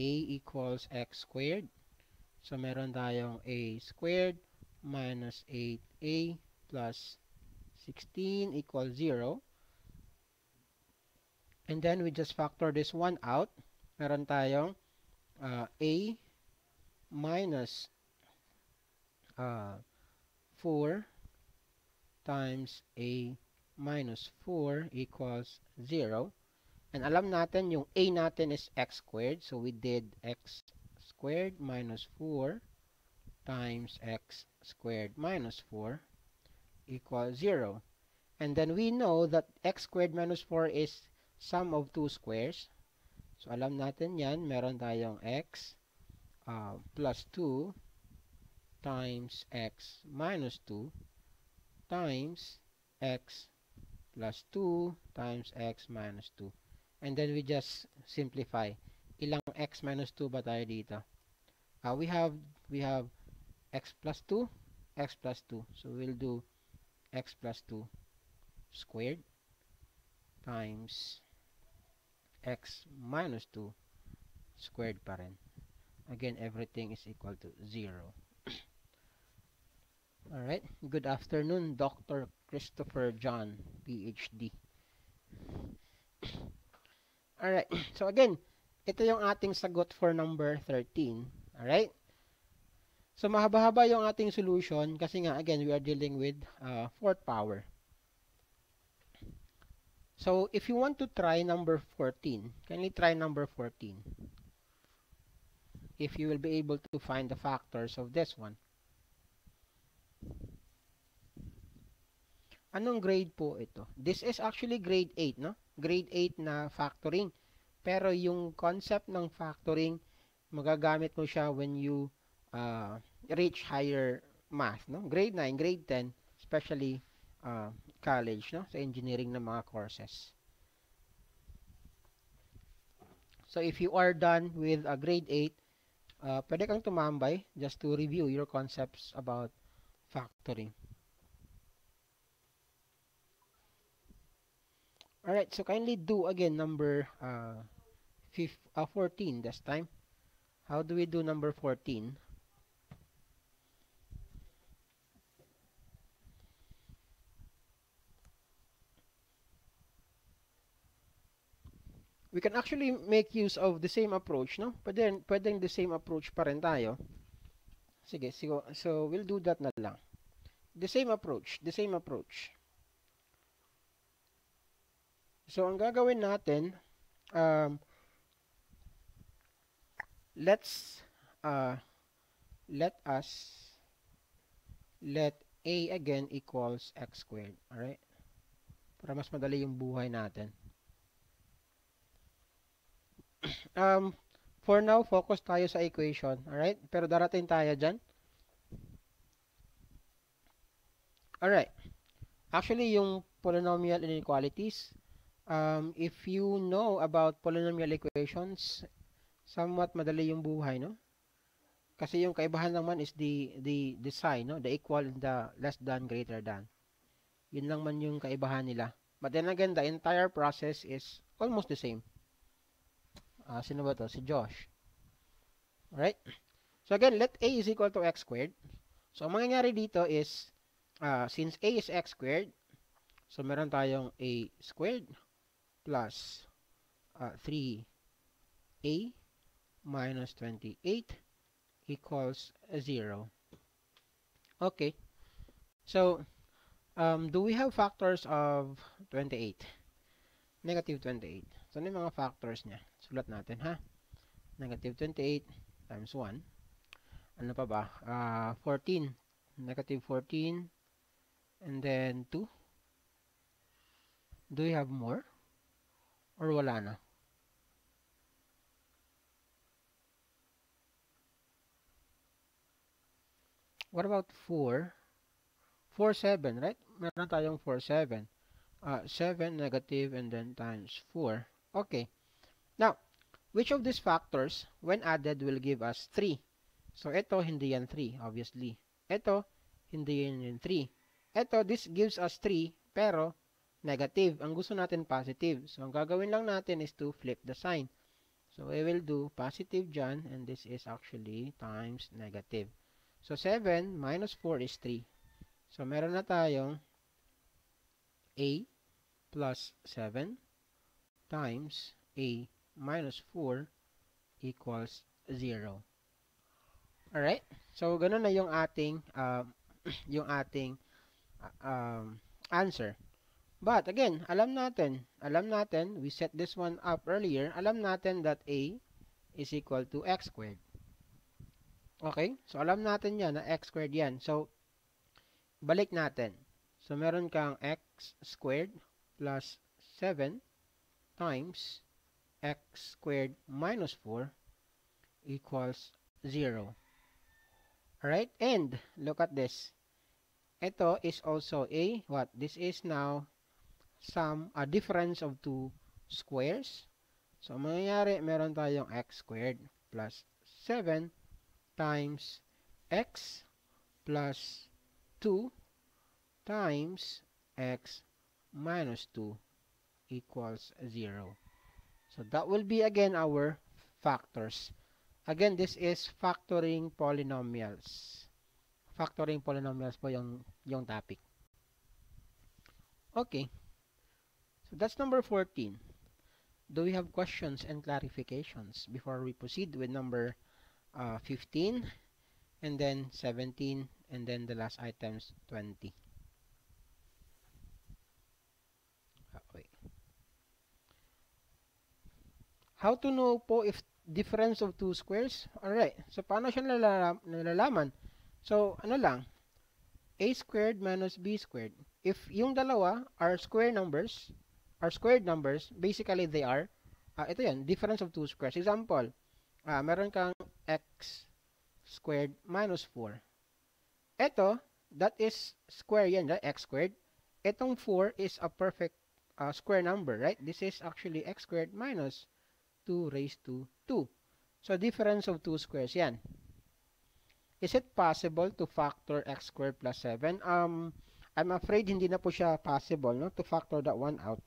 a equals x squared. So, meron tayong a squared minus 8a plus 16 equals 0. And then, we just factor this one out. Meron tayong a minus 4 times a minus 4 equals 0. And alam natin, yung a natin is x squared. So, we did x squared minus 4 times x squared minus 4 equals 0. And then we know that x squared minus 4 is sum of two squares. So, alam natin yan. Meron tayong x plus 2 times x minus 2 times x plus 2 times x minus 2. And then we just simplify. Ilang x minus 2 ba tayo dito? We have x plus 2, x plus 2. So, we'll do x plus 2 squared times x minus 2 squared pa rin. Again, everything is equal to 0. Alright, good afternoon, Dr. Christopher John, PhD. Alright, so again, ito yung ating sagot for number 13. Alright? So, mahaba-haba yung ating solution kasi nga, again, we are dealing with fourth power. So, if you want to try number 14, kindly try number 14. If you will be able to find the factors of this one. Anong grade po ito? This is actually grade 8, no? Grade 8 na factoring. Pero yung concept ng factoring, magagamit mo siya when you reach higher math, no? Grade 9, grade 10, especially college, no? Sa engineering na mga courses. So, if you are done with grade 8, pwede kang tumambay just to review your concepts about factoring. Alright, so kindly do again number 14 this time. How do we do number 14? We can actually make use of the same approach, no? Pwedeng the same approach pa rin tayo. Sige, so we'll do that na lang. The same approach. So, ang gagawin natin, let a again equals x squared. Alright? Para mas madali yung buhay natin. For now, focus tayo sa equation. Alright? Pero darating tayo dyan. Alright. Actually, yung polynomial inequalities, if you know about polynomial equations, somewhat madali yung buhay, no? Kasi yung kaibahan naman is the sign, no? The equal and the less than, greater than. Yun lang man yung kaibahan nila. But then again, the entire process is almost the same. Sino ba to? Si Josh. Alright? So again, let a is equal to x squared. So, ang mangyayari dito is, since a is x squared, so meron tayong a squared plus 3a minus 28 equals 0. Okay. So, do we have factors of 28? Negative 28. So, ano yung mga factors niya? Sulat natin, ha? Negative 28 times 1. Ano pa ba? 14. Negative 14. And then 2. Do we have more? Or wala na? What about 4? 4, 7, right? Meron tayong 4, 7. 7 negative and then times 4. Okay. Now, which of these factors, when added, will give us 3? So, ito, hindi yan 3, obviously. Ito, hindi yan 3. Ito, this gives us 3, pero negative. Ang gusto natin positive. So, ang gagawin lang natin is to flip the sign. So we will do positive dyan, and this is actually times negative. So 7 minus 4 is 3. So meron na tayong a plus 7 times a minus 4 equals 0. Alright? So ganun na yung ating yung ating answer. But again, alam natin, we set this one up earlier, alam natin that a is equal to x squared. Okay? So alam natin yan na x squared yan. So balik natin. So meron kang x squared plus 7 times x squared minus 4 equals 0. Alright? And look at this. Ito is also a what? This is now a difference of two squares. So, mangyayari, meron tayong x squared plus 7 times x plus 2 times x minus 2 equals 0. So, that will be again our factors. Again, this is factoring polynomials. Factoring polynomials po yung topic. Okay. So that's number 14. Do we have questions and clarifications before we proceed with number 15 and then 17 and then the last items 20? Okay. How to know po if difference of two squares? Alright. So paano siya nalalaman? So ano lang? A squared minus b squared. If yung dalawa are squared numbers, basically they are, ito yan, difference of two squares. Example, meron kang x squared minus 4. Ito, that is square yan, right? X squared. Itong 4 is a perfect square number, right? This is actually x squared minus 2 raised to 2. So, difference of two squares yan. Is it possible to factor x squared plus 7? I'm afraid hindi na po siya possible, no, to factor that one out.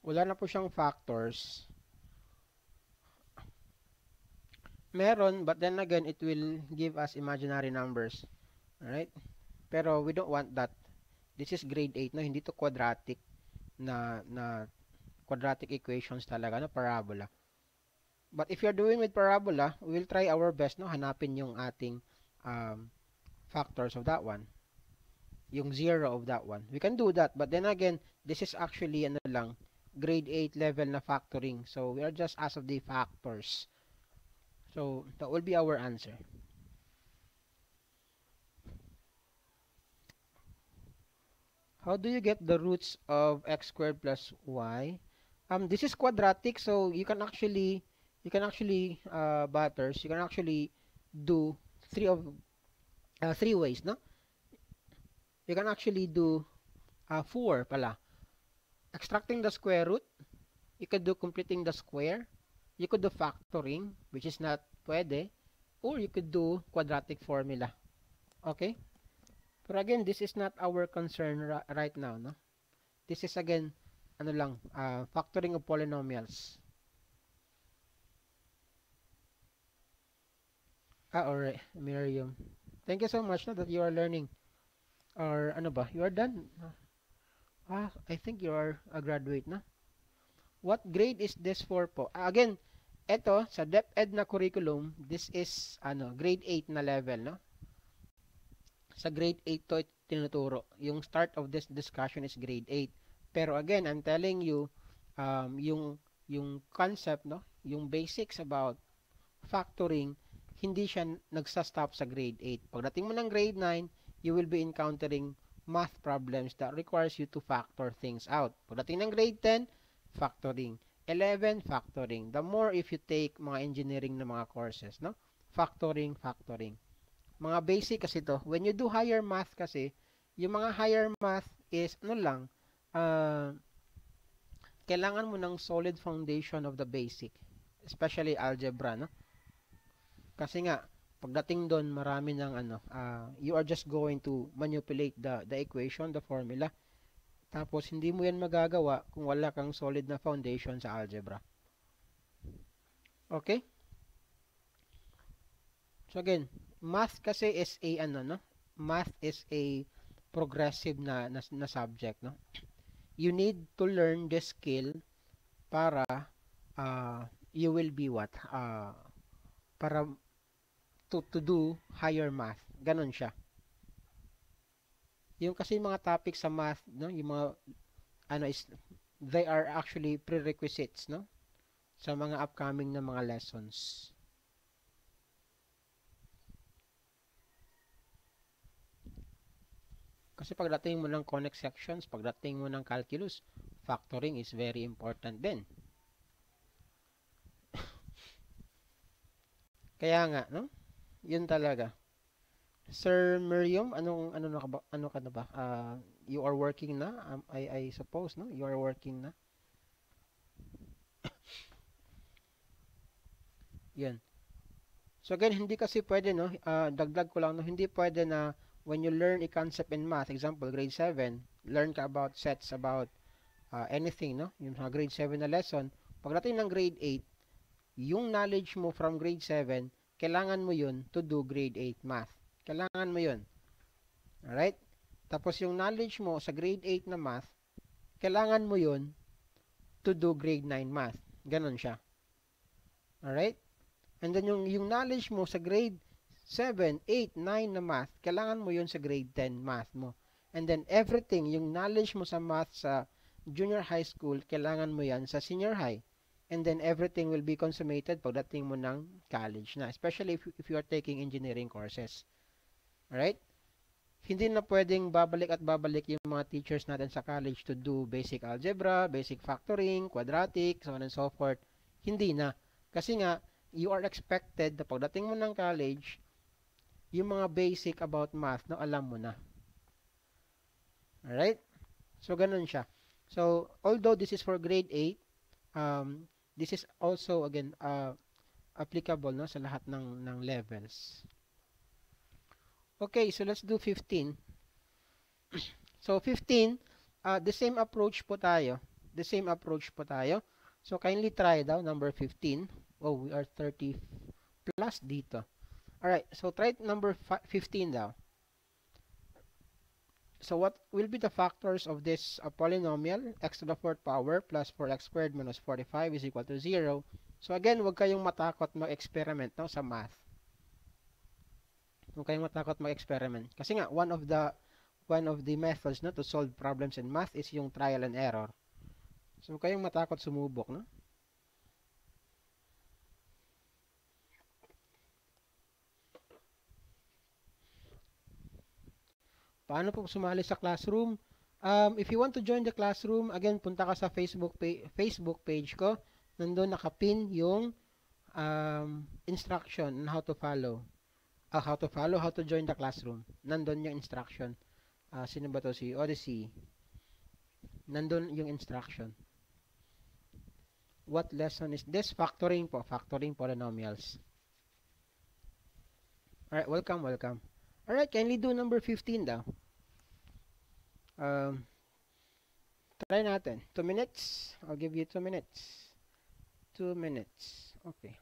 Wala na po siyang factors. Meron, but then again, it will give us imaginary numbers. Alright? Pero we don't want that. This is grade 8, no? Hindi to quadratic na quadratic equations talaga, no? Parabola. But if you're doing with parabola, we will try our best, no? Hanapin yung ating factors of that one. Yung 0 of that one. We can do that, but then again, this is actually, ano lang, grade 8 level na factoring. So, we are just as of the factors. So, that will be our answer. How do you get the roots of x squared plus y? This is quadratic, so you can actually Butters, you can actually do three ways, no? You can actually do 4 pala. Extracting the square root, you could do completing the square, you could do factoring, which is not pwede, or you could do quadratic formula. Okay? But again, this is not our concern right now, no? This is again, ano lang, factoring of polynomials. Alright, Miriam. Thank you so much, no, that you are learning. Or ano ba? You are done? I think you are a graduate na. What grade is this for po? Again, eto, sa DepEd na curriculum, this is, grade 8 na level, no? Sa grade 8 to tinuturo. Yung start of this discussion is grade 8. Pero again, I'm telling you, yung concept, no? Yung basics about factoring, hindi siya nagsa-stop sa grade 8. Pagdating mo ng grade 9, you will be encountering math problems that requires you to factor things out. Pagdating ng grade 10, factoring. 11, factoring. The more if you take mga engineering na mga courses, no? Factoring. Mga basic kasi to. When you do higher math kasi, yung mga higher math is, kailangan mo ng solid foundation of the basic. Especially algebra, no? Kasi nga, Pagdating doon, marami ng you are just going to manipulate the equation, the formula. Tapos hindi mo yan magagawa kung wala kang solid na foundation sa algebra. Okay? So again, math kasi is a Math is a progressive na subject, no? You need to learn the skill para you will be what? Para to do higher math. Ganon siya. Yung kasi mga topics sa math, no, yung mga they are actually prerequisites, no, sa mga upcoming na mga lessons. Kasi pagdating mo ng connect sections, pagdating mo ng calculus, factoring is very important din. Kaya nga, no? Yun talaga. Sir Miriam, ano ka na ba? You are working na? I suppose, no? You are working na. Yan. So again, hindi kasi pwede, no? Dagdag ko lang, no? Hindi pwede na when you learn a concept in math, example, grade 7, learn ka about sets, about anything, no? Yung grade 7 na lesson. Pagdating ng grade 8, yung knowledge mo from grade 7, kailangan mo yun to do grade 8 math. Kailangan mo yun. Alright? Tapos yung knowledge mo sa grade 8 na math, kailangan mo yun to do grade 9 math. Ganon siya. Alright? And then yung knowledge mo sa grade 7, 8, 9 na math, kailangan mo yun sa grade 10 math mo. And then everything, yung knowledge mo sa math sa junior high school, kailangan mo yan sa senior high. And then everything will be consummated pagdating mo ng college na, especially if you are taking engineering courses. Alright? Hindi na pwedeng babalik at babalik yung mga teachers natin sa college to do basic algebra, basic factoring, quadratic, so on and so forth. Hindi na. Kasi nga, you are expected na pagdating mo ng college, yung mga basic about math na alam mo na. Alright? So, ganun siya. So, although this is for grade 8, this is also, again, applicable, no, sa lahat ng levels. Okay, so let's do 15. So, 15, the same approach po tayo. The same approach po tayo. So, kindly try daw, number 15. Oh, we are 30 plus dito. Alright, so try number 15 daw. So what will be the factors of this polynomial? X to the 4th power plus 4x squared minus 45 is equal to 0. So again, huwag kayong matakot mag-experiment, no, sa math. Huwag kayong matakot mag-experiment. Kasi nga, one of the methods, no, to solve problems in math is yung trial and error. So huwag kayong matakot sumubok, no? Paano po sumali sa classroom? If you want to join the classroom, again, punta ka sa Facebook page ko. Nandun nakapin yung instruction on how to follow. How to join the classroom. Nandun yung instruction. Sino ba to? Si Odyssey. Nandun yung instruction. What lesson is this? Factoring po. Factoring polynomials. Alright, welcome. Alright, kindly do number 15 daw. Try natin. 2 minutes. I'll give you 2 minutes. 2 minutes. Okay.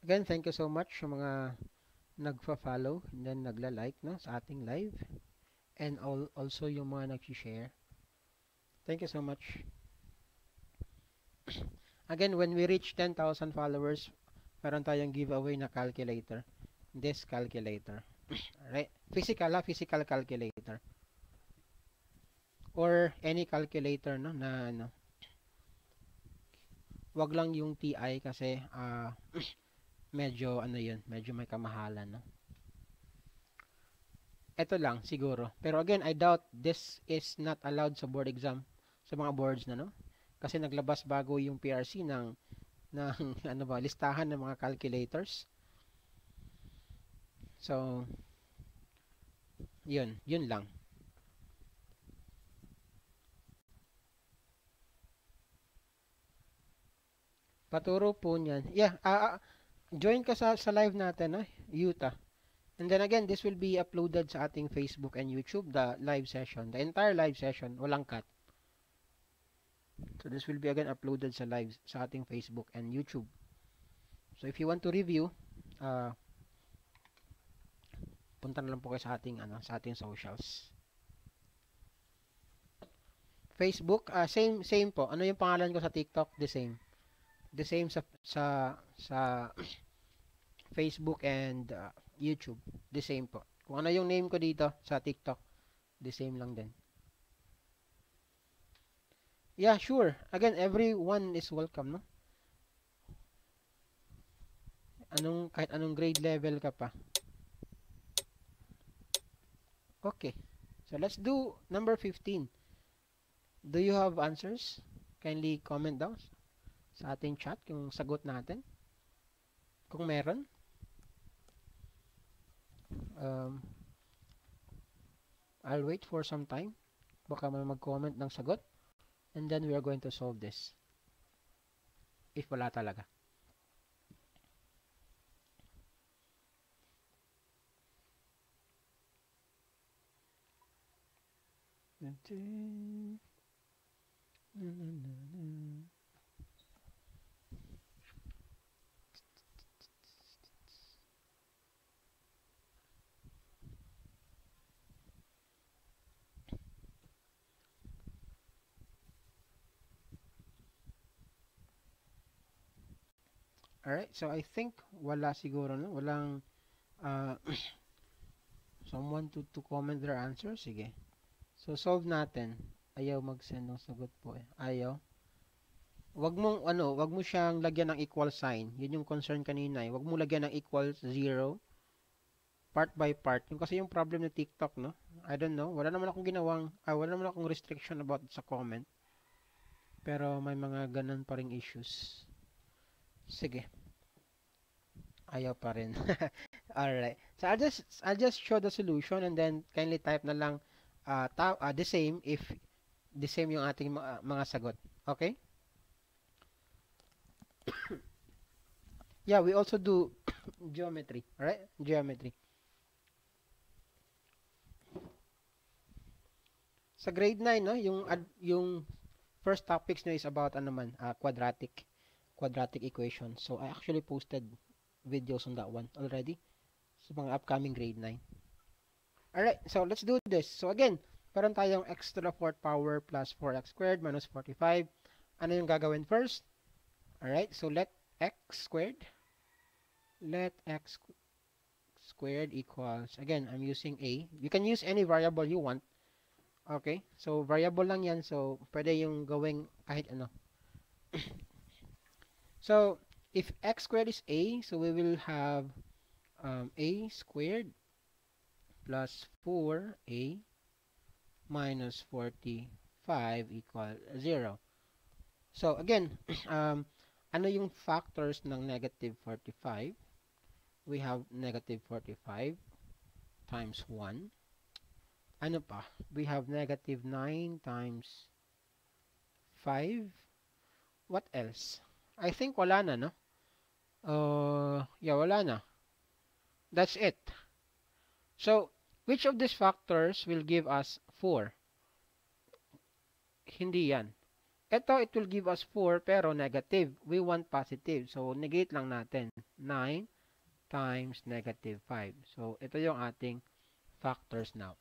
Again, thank you so much sa mga nagfa-follow and then nagla-like, no, sa ating live. And also yung mga nag-share. Thank you so much. Again, when we reach 10,000 followers, meron tayong giveaway na calculator. This calculator. Alright? Physical calculator. Or any calculator, no, na wag lang yung TI kasi medyo medyo may kamahalan, no. Ito lang siguro. Pero again, I doubt this is not allowed sa board exam, sa mga boards na, no. Kasi naglabas bago yung PRC ng listahan ng mga calculators. So, yun lang. Paturo po niyan. Yeah, join ka sa live natin, Yuta. And then again, this will be uploaded sa ating Facebook and YouTube, the live session. The entire live session, walang cut. So this will be again uploaded sa live sa ating Facebook and YouTube. So if you want to review, uh, punta na lang po kayo sa ating socials. Facebook, same po. Ano yung pangalan ko sa TikTok? The same. The same sa Facebook and YouTube. The same po. Kung ano yung name ko dito sa TikTok, the same lang din. Yeah, sure. Again, everyone is welcome, no? Kahit anong grade level ka pa. Okay. So let's do number 15. Do you have answers? Kindly comment down sa ating chat kung sagot natin. Kung meron. I'll wait for some time. Baka may mag-comment ng sagot. And then we are going to solve this. If wala talaga. Alright, so I think wala siguro, no? Walang someone to comment their answer. Sige. So solve natin. Ayaw mag-send ng sagot po eh. Ayaw. Wag mo siyang lagyan ng equal sign. Yun yung concern kanina eh. Wag mo lagyan ng equal 0 part by part. Yung kasi yung problem ng TikTok, no? I don't know. Wala naman akong restriction about sa comment. Pero may mga ganun pa ring issues. Sige. Ayaw pa rin. Alright. So I'll just show the solution and then kindly type na lang the same if the same yung ating mga sagot. Okay? Yeah, we also do geometry. Alright? Geometry. Sa grade 9, no, yung first topics nyo is about quadratic equation. So I actually posted videos on that one already sa mga upcoming grade 9. Alright, so let's do this. So again, meron tayong x to the 4th power plus 4x squared minus 45. Ano yung gagawin first? Alright, so let x squared equals, again, I'm using a. You can use any variable you want. Okay, so variable lang yan, so pwede yung gawing kahit ano. So, if x squared is a, so we will have a squared plus 4a minus 45 equal 0. So, again, ano yung factors ng negative 45? We have negative 45 times 1. Ano pa? We have negative 9 times 5. What else? I think wala na, no? Yeah, wala na. That's it. So, which of these factors will give us 4? Hindi yan. Ito, it will give us 4 pero negative. We want positive. So, negate lang natin. 9 times negative 5. So, ito yung ating factors now.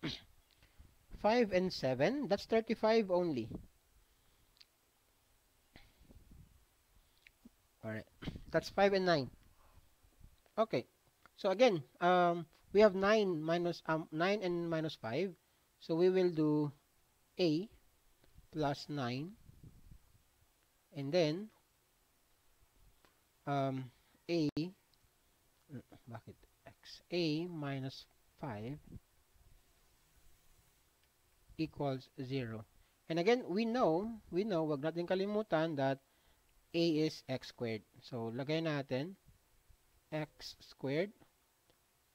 5 and 7, that's 35 only. Alright, that's 5 and 9. Okay, so again, we have 9 and minus 5. So we will do a plus 9. And then, bakit x? A minus 5 equals 0. And again, we know, wag natin kalimutan that a is x squared. So, lagay natin x squared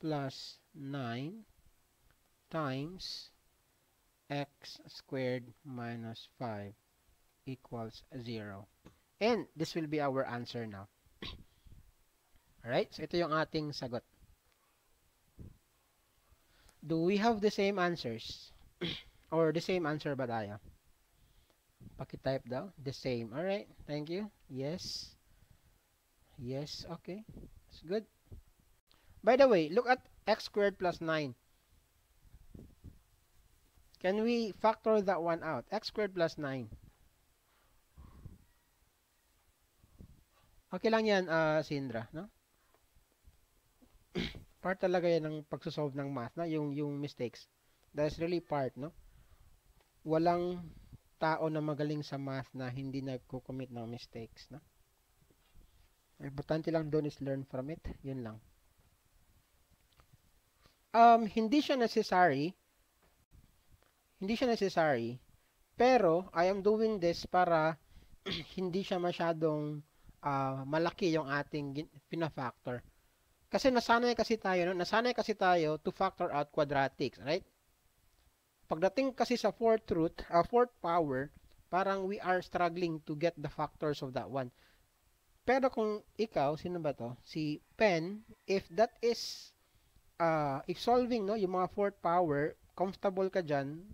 plus 9 times x squared minus 5 equals 0. And this will be our answer now. Alright, so ito yung ating sagot. Do we have the same answers? Or the same answer ba tayo? Paki-type daw. The same. Alright, thank you. Yes. Yes, okay. That's good. By the way, look at x squared plus 9. Can we factor that one out? X squared plus 9. Okay lang yan, Sindra, no? Part talaga yan ng pagsosolve ng math, no? Yung mistakes. That's really part, no? Walang tao na magaling sa math na hindi nagko-commit ng mistakes, no? Importante lang doon is learn from it. Yun lang. Hindi siya necessary. Hindi siya necessary. Pero, I am doing this para hindi siya masyadong malaki yung ating pinafactor. Kasi nasanay kasi tayo, no? Nasanay kasi tayo to factor out quadratics, right? Pagdating kasi sa fourth power, parang we are struggling to get the factors of that one. Pero kung ikaw, sino ba to? Si Pen, if that is, if solving, no, yung mga fourth power, comfortable ka dyan,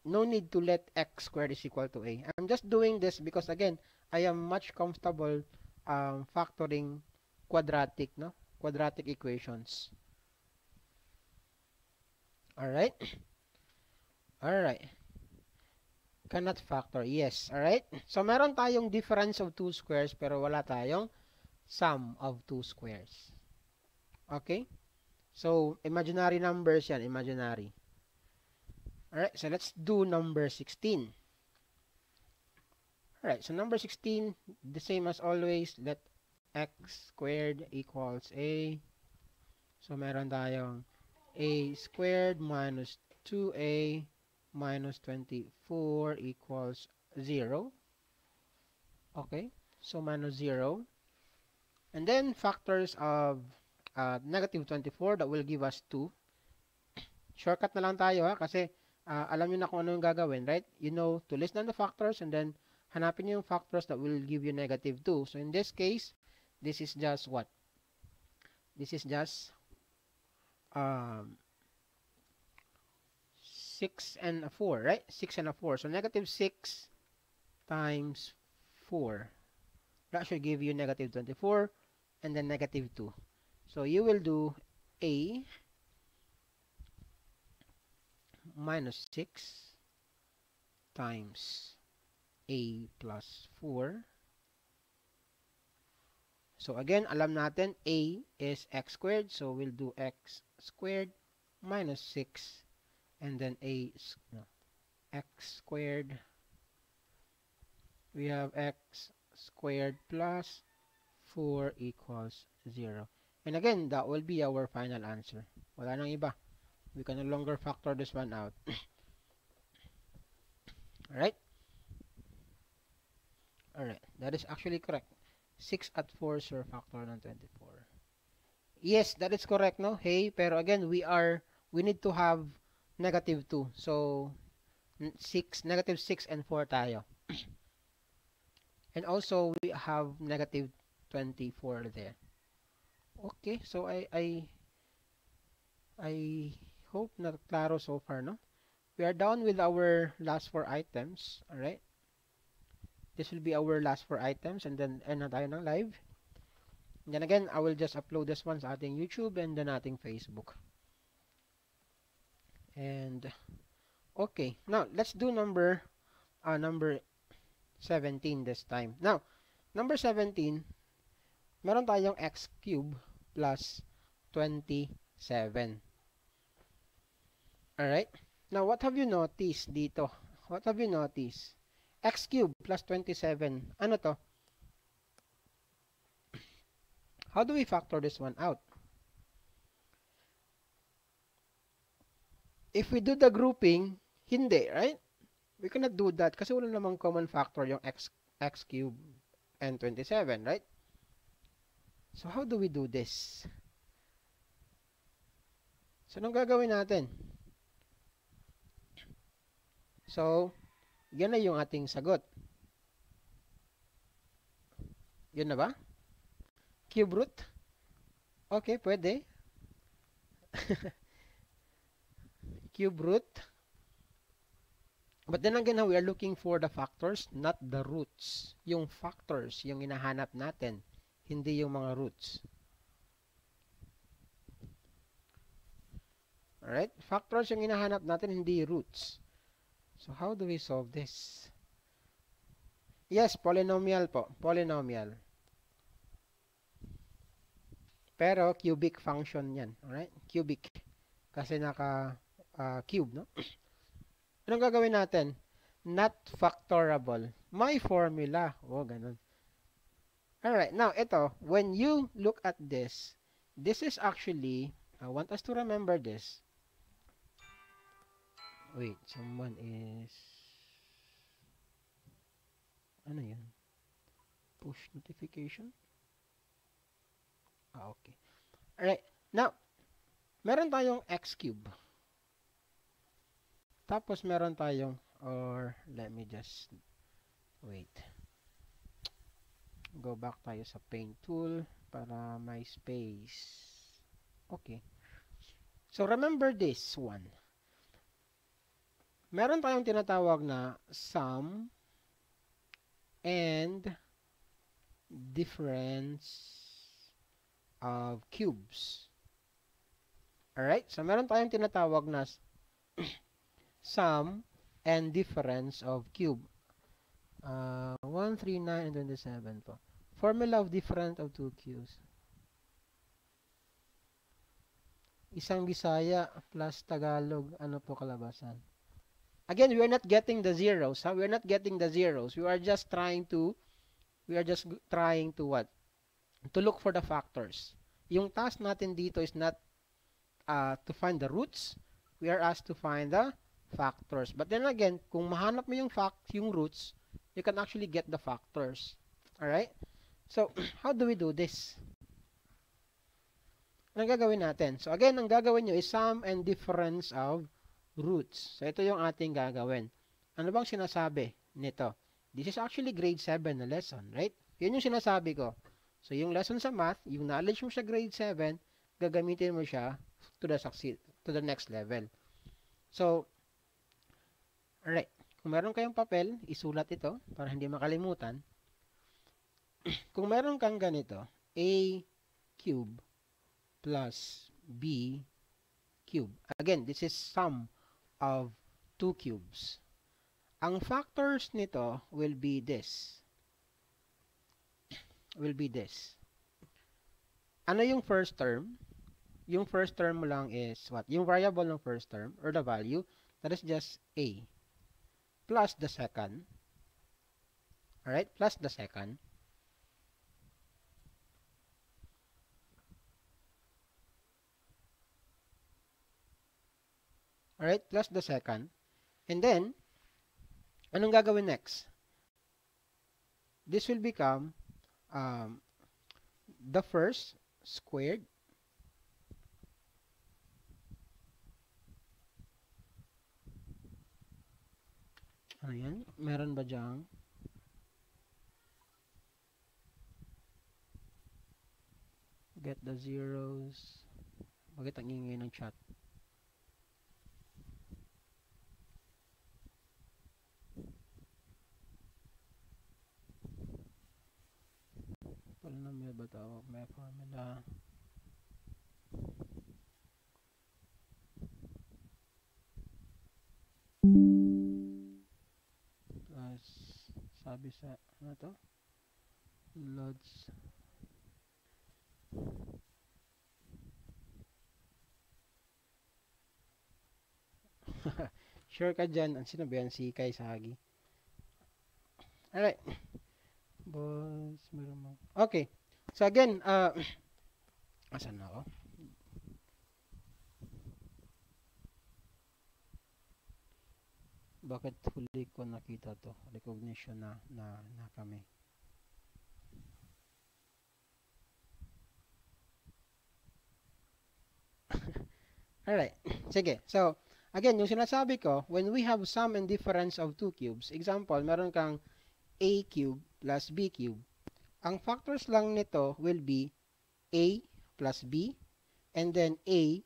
no need to let x squared is equal to a. I'm just doing this because, again, I am much comfortable factoring quadratic, no? Quadratic equations. Alright? Alright. Cannot factor. Yes. Alright? So, meron tayong difference of two squares pero wala tayong sum of two squares. Okay? So, imaginary numbers yan. Imaginary. Alright. So, let's do number 16. Alright. So, number 16, the same as always. Let x squared equals a. So, meron tayong a squared minus 2a minus 24 equals 0. Okay, so minus 0. And then factors of negative 24, that will give us 2. Shortcut na lang tayo ha, kasi alam nyo na kung ano yung gagawin, right? You know to list down the factors and then hanapin nyo yung factors that will give you negative 2. So in this case, this is just what? This is just 6 and a 4, right? 6 and a 4. So negative 6 times 4. That should give you negative 24 and then negative 2. So you will do a minus 6 times a plus 4. So again, alam natin a is x squared. So we'll do x squared minus 6 and then x squared. We have x squared plus 4 equals 0. And again, that will be our final answer. Wala nang iba. We can no longer factor this one out. Alright? Alright, that is actually correct. 6 at 4 is your factor ng 24. Yes, that is correct, no? Hey, pero again, we need to have negative 2. So, negative 6 and 4 tayo. And also, we have negative 24 there. Okay, so I hope na klaro so far, no? We are done with our last 4 items, alright? This will be our last 4 items and then end na tayo ng live. And then again, I will just upload this one sa ating YouTube and then ating Facebook. And, okay. Now, let's do number 17 this time. Now, number 17, meron tayong x cubed plus 27. Alright? Now, what have you noticed dito? What have you noticed? X cubed plus 27. Ano to? How do we factor this one out? If we do the grouping, hindi, right? We cannot do that kasi wala namang common factor yung x cubed and 27, right? So, how do we do this? So, anong gagawin natin? So, yan na yung ating sagot. Yun na ba? Cube root? Okay, pwede. Cube root. But then again, we are looking for the factors, not the roots. Yung factors, yung hinahanap natin, hindi yung mga roots. Alright? Factors yung hinahanap natin, hindi roots. So, how do we solve this? Yes, polynomial po. Polynomial. Pero, cubic function yan. Alright? Cubic. Kasi naka-cube, no? Anong gagawin natin? Not factorable. May formula. Oh, ganun. Alright, now, ito. When you look at this is actually, I want us to remember this. Wait, someone is... Ano yan? Push notification? Okay. Alright. Now, meron tayong x cube. Tapos meron tayong, or let me just, wait. Go back tayo sa paint tool para may space. Okay. So, remember this one. Meron tayong tinatawag na sum and difference of cubes. Alright? So, meron tayong tinatawag na sum and difference of cube. 1, 3, 9, and 27 po. Formula of difference of two cubes. Isang Bisaya plus Tagalog. Ano po kalabasan? Again, we are not getting the zeros. We are not getting the zeros. We are just trying to what? To look for the factors. Yung task natin dito is not to find the roots. We are asked to find the factors. But then again, kung mahanap mo yung roots, you can actually get the factors. Alright? So, how do we do this? Anong gagawin natin? So, again, ang gagawin nyo is sum and difference of roots. So, ito yung ating gagawin. Ano bang sinasabi nito? This is actually grade 7 na lesson, right? Yun yung sinasabi ko. So, yung lesson sa math, yung knowledge mo sa grade 7, gagamitin mo siya to the next level. So, alright. Kung meron kayong papel, isulat ito para hindi makalimutan. Kung meron kang ganito, a cube plus b cube. Again, this is sum of two cubes. Ang factors nito will be this. Ano yung first term? Yung first term mo lang is what? Yung variable ng first term or the value, that is just a. Plus the second. Alright? Plus the second. Alright? Plus the second. And then, anong gagawin next? This will become the first squared ano yan? Meron ba dyan? Get the zeros. Bakit ang ingay ng chat? Polynomial ba tawag? May formula. Plus, sabi sa, ano to? Loads. Sure ka dyan. Sino ba yan? Si Kai Sagi. Alright. Boss, meron mo. Okay. So again, asan na ako? Bakit huli ko nakita to? Recognition na kami. Alright. Sige. So, again, yung sinasabi ko, when we have sum and difference of two cubes, example, meron kang a cube plus b cube. ang factors lang nito will be A plus B, and then A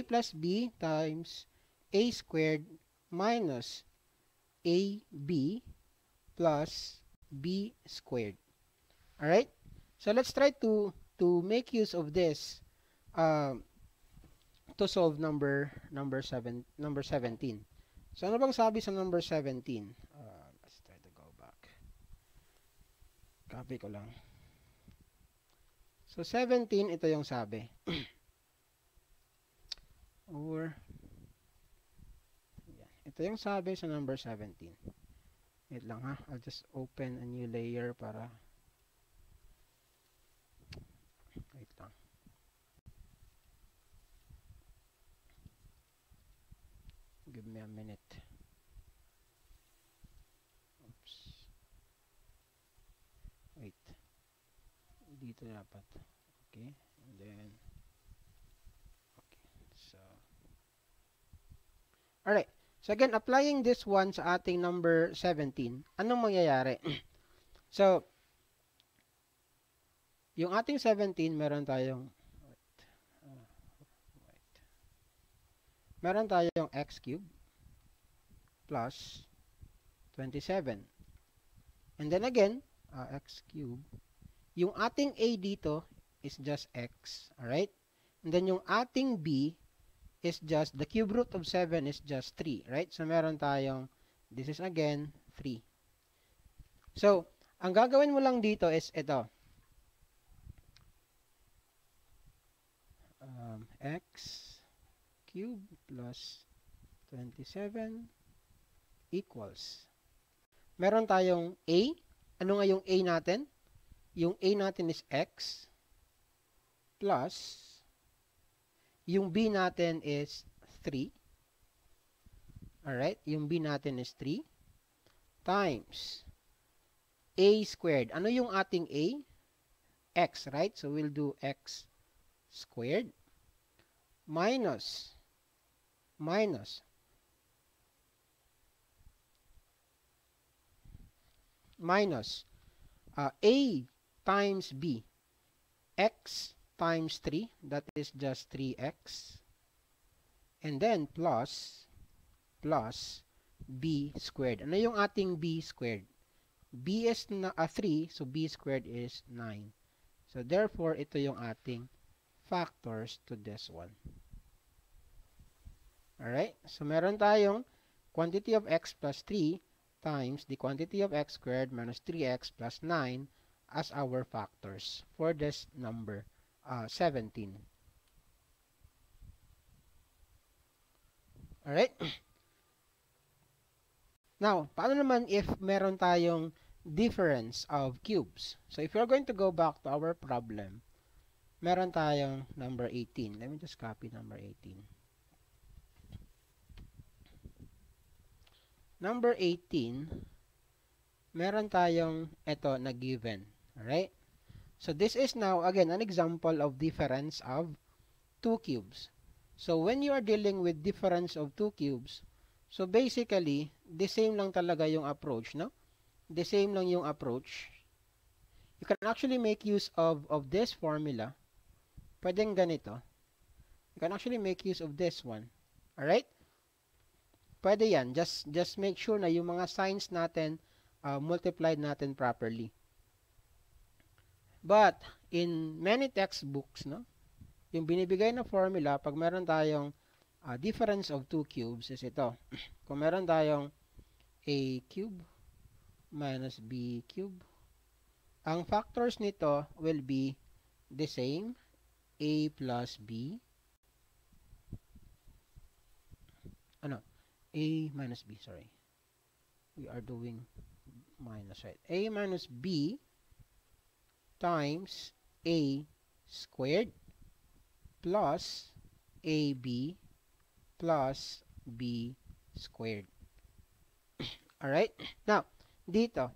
plus B times A squared minus AB plus B squared. Alright? So let's try to make use of this to solve number 17. So ano bang sabi sa number 17? Let's try to go back. Copy ko lang. So 17, ito yung sabi. Or yan. Ito yung sabi sa number 17. Wait lang ha. I'll just open a new layer para wait lang. Give me a minute. Oops. Wait. Dito dapat. Okay. And then okay. So alright. So again, applying this one sa ating number 17, anong mangyayari? So yung ating 17, meron tayong x cubed plus 27. And then again, x cubed. Yung ating a dito is just x. Alright? And then yung ating b is just, the cube root of 7 is just 3. Right? So meron tayong, this is again 3. So, ang gagawin mo lang dito is ito. X cube plus 27 equals. Meron tayong a. Ano nga yung a natin? Yung a natin is x plus yung b natin is 3. Alright? Yung b natin is 3 times a squared. Ano yung ating a? X, right? So, we'll do x squared minus a times b, x times 3, that is just 3x, and then plus b squared. Ano yung ating b squared? B is 3, so b squared is 9. So therefore, ito yung ating factors to this one. Alright? So meron tayong quantity of x plus 3 times the quantity of x squared minus 3x plus 9 as our factors for this number 17. Alright? Now, paano naman if meron tayong difference of cubes? So if you're going to go back to our problem, meron tayong number 18. Let me just copy number 18. Number 18, meron tayong ito na given. Alright? So this is now, again, an example of difference of two cubes. So when you are dealing with difference of two cubes, so basically, the same lang talaga yung approach, no? The same lang yung approach. You can actually make use of this formula. Pwedeng ganito. You can actually make use of this one. Alright? Pwede yan. Just make sure na yung mga signs natin, multiplied natin properly. But, in many textbooks, no? Yung binibigay na formula, pag meron tayong difference of two cubes, is ito. Kung meron tayong a cube minus b cube, ang factors nito will be the same, a plus b, a minus b, sorry. We are doing minus, right? A minus b times a squared plus ab plus b squared. Alright? Now, dito,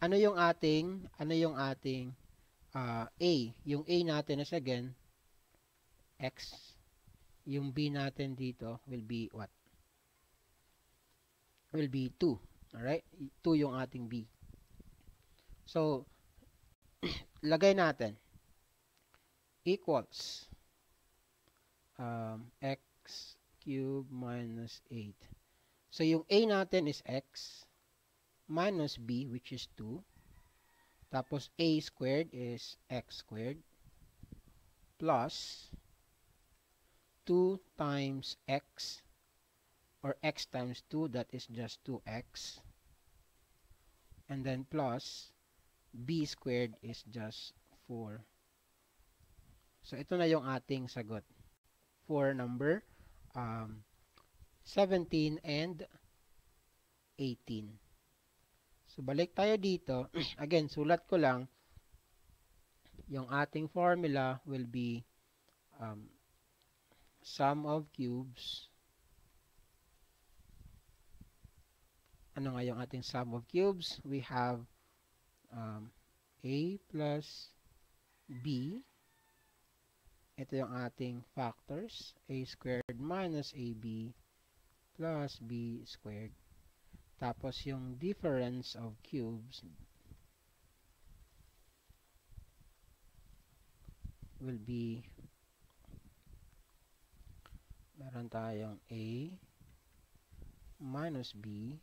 ano yung ating a? Yung a natin is again x. Yung b natin dito will be what? Will be 2. Alright? 2 yung ating b. So, lagay natin equals x cubed minus 8. So, yung a natin is x minus b, which is 2. Tapos, a squared is x squared plus 2 times x, or x times 2, that is just 2x. And then plus b squared is just 4. So, ito na yung ating sagot for number 17 and 18. So, balik tayo dito. Again, sulat ko lang. Yung ating formula will be sum of cubes. Ano nga yung ating sum of cubes? We have a plus b. Ito yung ating factors. A squared minus ab plus b squared. Tapos yung difference of cubes will be, meron tayong a minus b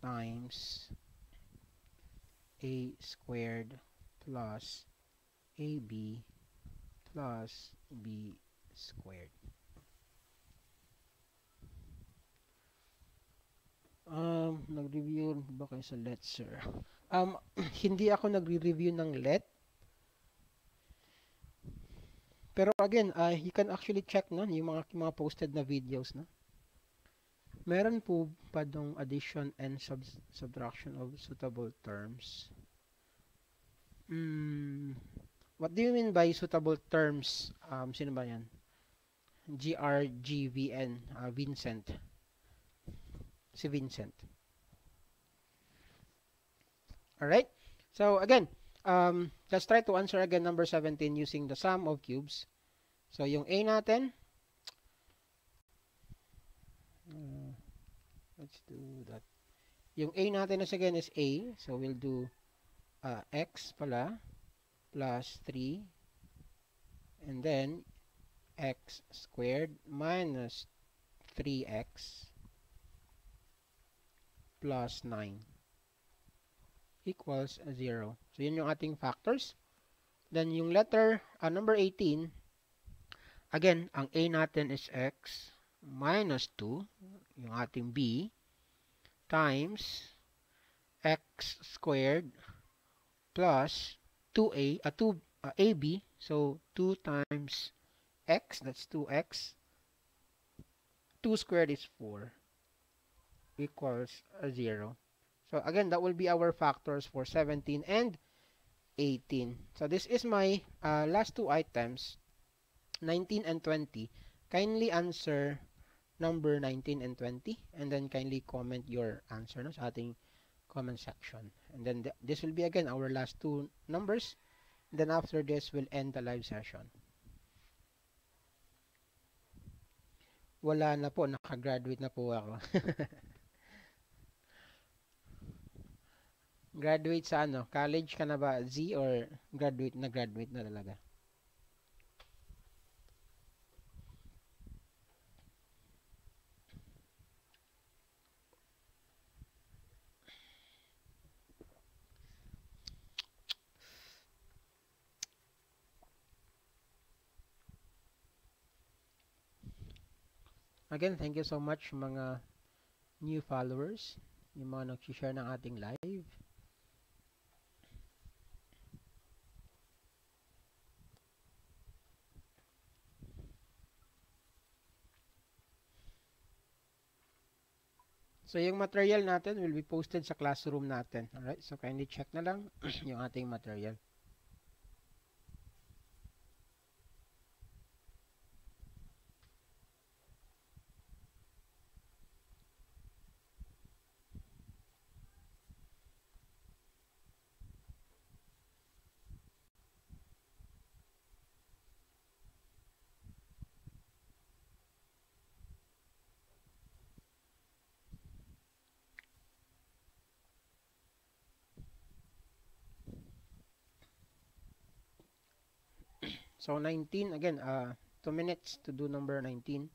times a squared plus ab plus b squared. Nag-review ba kayo sa let, sir? Hindi ako nagre-review ng let. Pero again, you can actually check na yung mga posted na videos na. Meron po pa dong addition and subtraction of suitable terms. What do you mean by suitable terms? Sino ba yan? GRGVN, Vincent. Si Vincent. Alright? So, again, let's try to answer again number 17 using the sum of cubes. So, yung a natin, let's do that. Yung a natin again is a. So, we'll do x pala plus 3. And then, x squared minus 3x plus 9 equals 0. So, yun yung ating factors. Then, yung letter, number 18, again, ang a natin is x minus 2, yung ating b, times x squared plus 2ab, so 2 times x, that's 2x, 2 squared is 4, equals 0. So again, that will be our factors for 17 and 18. So this is my last two items, 19 and 20. Kindly answer number 19 and 20, and then kindly comment your answer no, sa ating comment section. And then this will be again our last two numbers. And then after this, we'll end the live session. Wala na po, nakagraduate na po ako. Graduate sa ano? College ka na ba, Z, or graduate na talaga? Again, thank you so much mga new followers, yung mga nag-share ng ating live. So, yung material natin will be posted sa classroom natin. Alright? So, kindly check na lang yung ating material. So 19, again, 2 minutes to do number 19.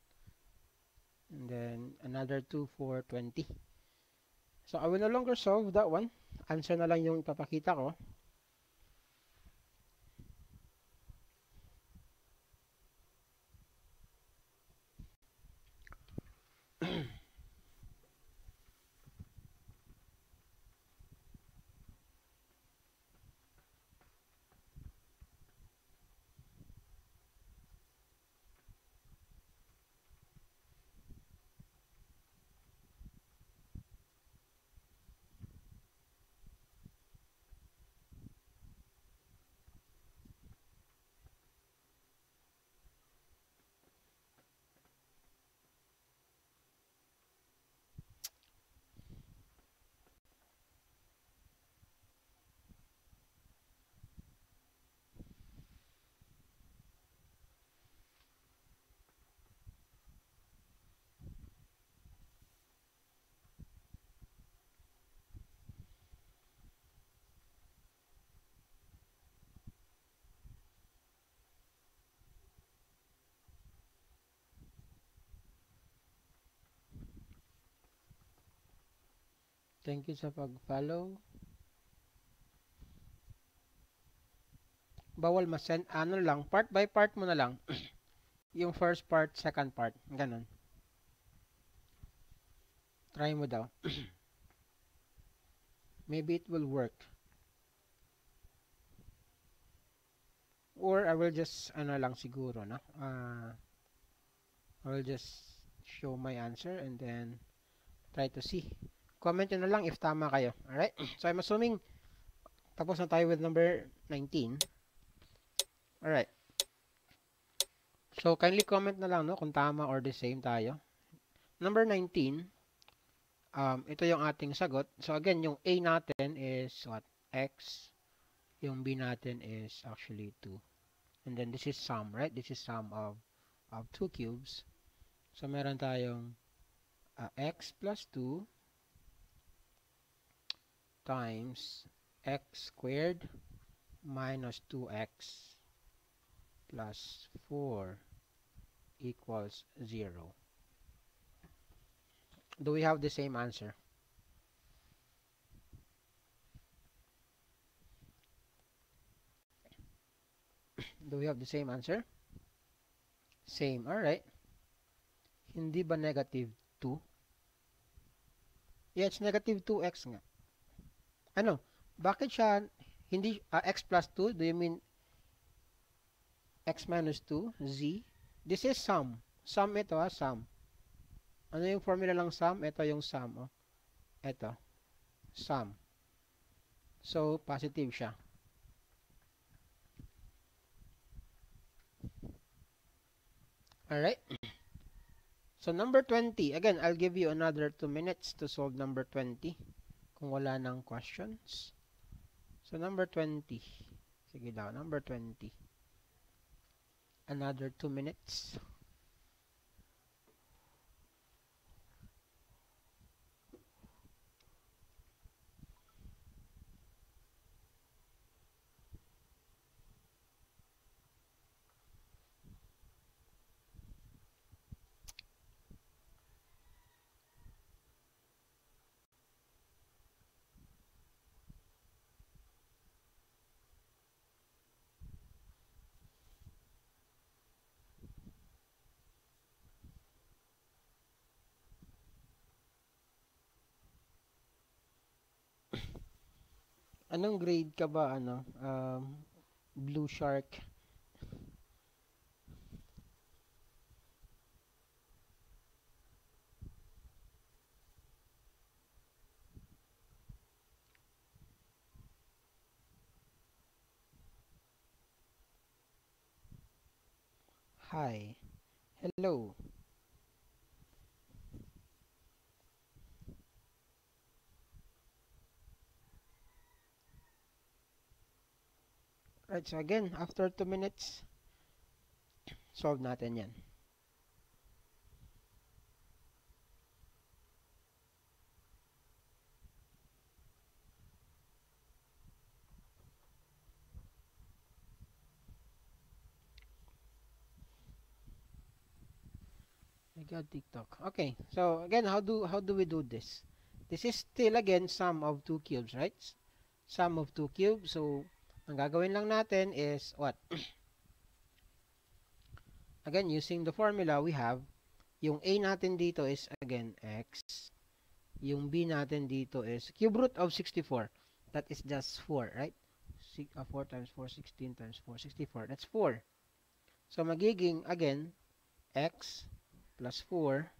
And then another 2 for 20. So I will no longer solve that one. Answer na lang yung ipapakita ko. Thank you sa pag-follow. Bawal ma-send. Ano lang, part by part mo na lang. Yung first part, second part. Ganon. Try mo daw. Maybe it will work. Or I will just, ano lang siguro, no? I will just show my answer and then try to see. Comment nyo na lang if tama kayo. Alright? So I'm assuming tapos na tayo with number 19. Alright. So kindly comment na lang, no, kung tama or the same tayo. Number 19, ito yung ating sagot. So again, yung A natin is what? X. Yung B natin is actually 2. And then this is sum, right? This is sum of 2 cubes. So meron tayong x plus 2 times x squared minus 2x plus 4 equals 0. Do we have the same answer? Do we have the same answer? Same. Alright. Hindi ba negative 2? Yeah, it's negative 2x nga. Ano? Bakit siya hindi x plus 2? Do you mean x minus 2? Z? This is sum. Sum ito sum. Ano yung formula ng sum? Ito yung sum. Oh. Ito. Sum. So, positive siya. Alright. So, number 20. Again, I'll give you another 2 minutes to solve number 20. Kung wala nang questions. So, number 20. Sige daw, number 20. Another 2 minutes. Anong grade ka ba, Blue Shark? Hi. Hello. Right, so again, after 2 minutes, solve natin yan. God, TikTok. Okay, so again, how do we do this? This is still again sum of two cubes, right? Sum of two cubes. So ang gagawin lang natin is what? Again, using the formula we have, yung a natin dito is again x. Yung b natin dito is cube root of 64. That is just 4, right? 4 times 4, 16 times 4, 64. That's 4. So magiging again x plus 4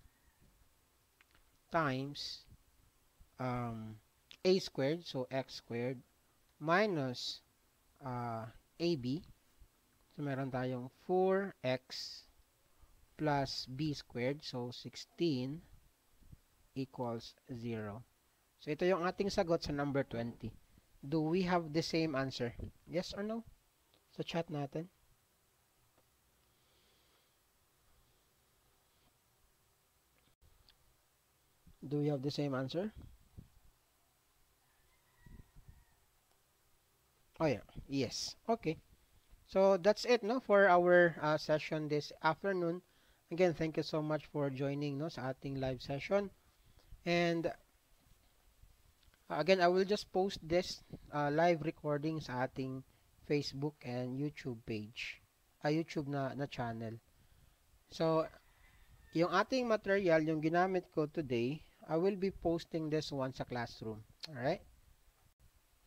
times a squared, so x squared, minus ab. So meron tayong 4x plus b squared, so 16 equals 0. So ito yung ating sagot sa number 20. Do we have the same answer? Yes or no? Sa chat natin. Do we have the same answer? Oh yeah, yes. Okay. So that's it, no, for our session this afternoon. Again, thank you so much for joining, no, sa ating live session. And again, I will just post this live recording sa ating Facebook and YouTube page. YouTube na channel. So, yung ating material, yung ginamit ko today, I will be posting this one sa classroom. Alright?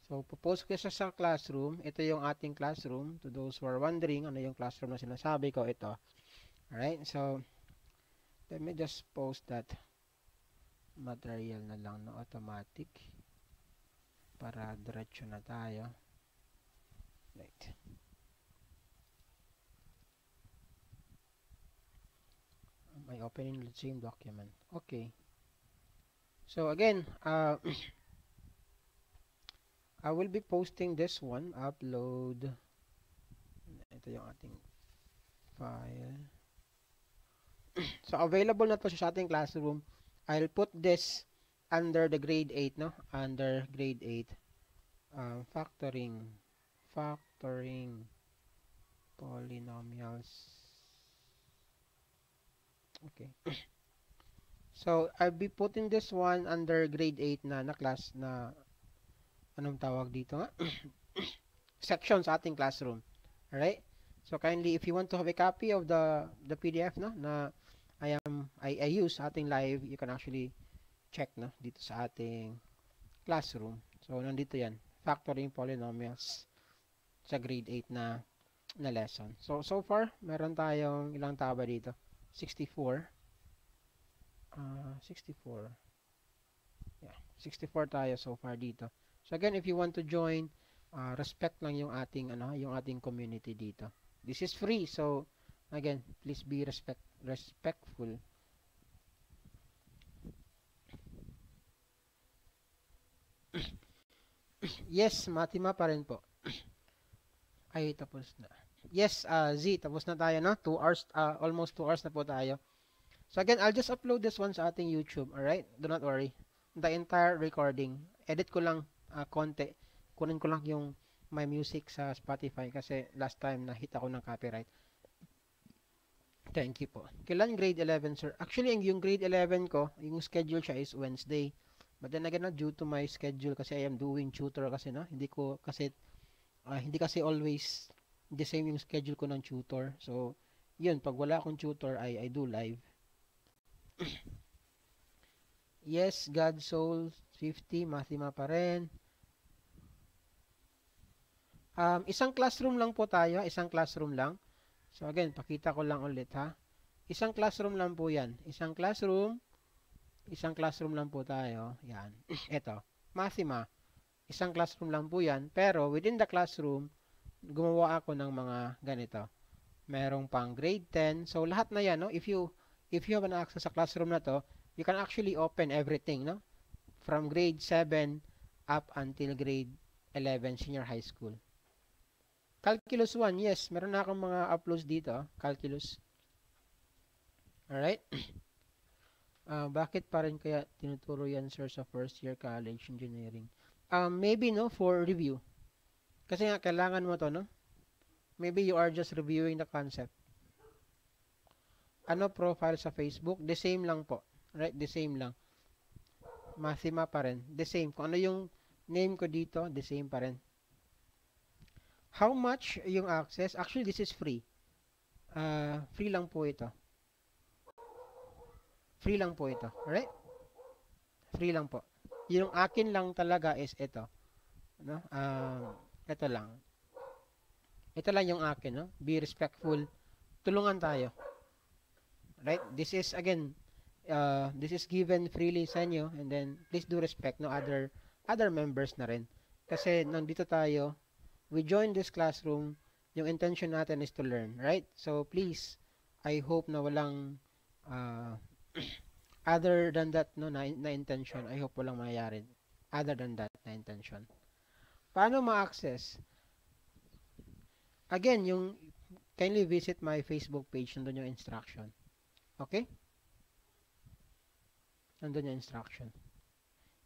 So, popost ko siya sa classroom. Ito yung ating classroom. To those who are wondering, ano yung classroom na sinasabi ko, ito. Alright? So, let me just post that material na lang na automatic para diretso na tayo. Right. Am I opening the same document? Okay. So again, I will be posting this one. Upload. Ito yung ating file. So available na to sa ating classroom. I'll put this under the grade 8, no? Under grade 8. Factoring polynomials. Okay. So I'll be putting this one under grade 8 na class na anong tawag dito nga? Section sa ating classroom. Alright? So kindly, if you want to have a copy of the PDF, no, na I use sa ating live, you can actually check, no, dito sa ating classroom. So nandito yan, factoring polynomials sa grade 8 na lesson. So far, meron tayong ilang taba dito? 64. 64. Yeah, 64 tayo so far dito. So again, if you want to join, respect lang yung ating community dito. This is free, so again, please be respectful. Yes, Matima pa rin po. Ay, tapos na. Yes, Z, tapos na tayo, no? 2 hours, almost 2 hours na po tayo. So again, I'll just upload this one sa ating YouTube, alright? Do not worry. The entire recording. Edit ko lang konti. Kunin ko lang yung my music sa Spotify kasi last time na hit ako ng copyright. Thank you po. Kailan grade 11, sir? Actually, yung grade 11 ko, yung schedule siya is Wednesday. But then again, due to my schedule kasi I am doing tutor kasi, no? Hindi kasi always the same yung schedule ko ng tutor. So, yun, pag wala akong tutor, I do live. Yes, God Soul 50, Mathima pa rin. Isang classroom lang po tayo, isang classroom lang. So again, pakita ko lang ulit, ha. Isang classroom lang po 'yan. Isang classroom lang po tayo. Yan. Ito, Mathima. Isang classroom lang po 'yan, pero within the classroom gumawa ako ng mga ganito. Merong pang grade 10. So lahat na 'yan, no? If you have an access sa classroom na to, you can actually open everything, no? From grade 7 up until grade 11 senior high school. Calculus 1, yes. Meron na akong mga uploads dito. Calculus. Alright? Bakit pa rin kaya tinuturo yan, sir, sa first year college engineering? Maybe, no, for review. Kasi nga, kailangan mo to, no? Maybe you are just reviewing the concept. Ano profile sa Facebook? The same lang po. Right? The same lang. Mathima pa rin. The same. Kung ano yung name ko dito, the same pa rin. How much yung access? Actually, this is free. Free lang po ito. Free lang po ito. Alright? Free lang po. Yung akin lang talaga is ito. No? Ito lang. Ito lang yung akin. No? Be respectful. Tulungan tayo. Right? This is, again, this is given freely sa inyo, and then please do respect no other members na rin. Kasi nandito tayo, we join this classroom, yung intention natin is to learn, right? So please, I hope na walang uh, other than that no na intention. I hope walang mangyayari other than that na intention. Paano ma-access? Again, yung kindly visit my Facebook page, nandun yung instruction. Okay? Nandun yung instruction.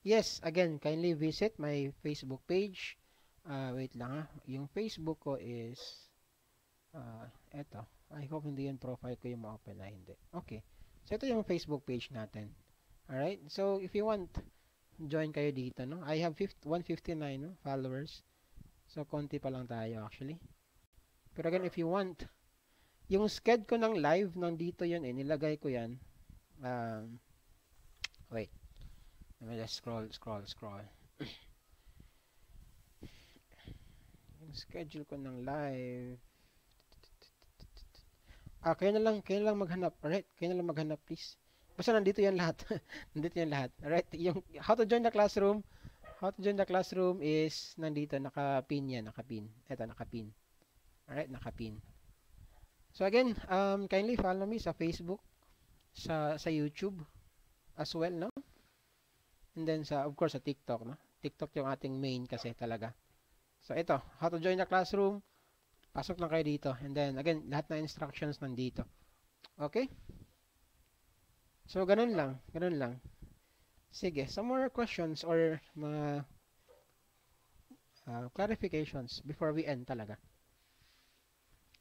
Yes, again, kindly visit my Facebook page. Wait lang ha. Yung Facebook ko is eto. I hope hindi yung profile ko yung ma-open na hindi. Okay. So, ito yung Facebook page natin. Alright? So, if you want, join kayo dito, no? I have 159 no, followers. So, konti pa lang tayo actually. Pero again, if you want, yung schedule ko ng live, nandito yun eh. Nilagay ko yan. Wait. Let me just scroll. Yung schedule ko ng live. Kayo na lang maghanap. Alright? Kayo na lang maghanap, please. Basta nandito yan lahat. Nandito yan lahat. Alright? Yung how to join the classroom. How to join the classroom is nandito. Nakapin yan. Nakapin. Eto, nakapin. Alright? Nakapin. So again, kindly follow me sa Facebook, sa YouTube as well, no? And then of course sa TikTok, no? TikTok yung ating main kasi talaga. So ito, how to join the classroom. Pasok lang kayo dito. And then again, lahat ng instructions nandito. Okay? So ganun lang. Sige, some more questions or mga clarifications before we end talaga.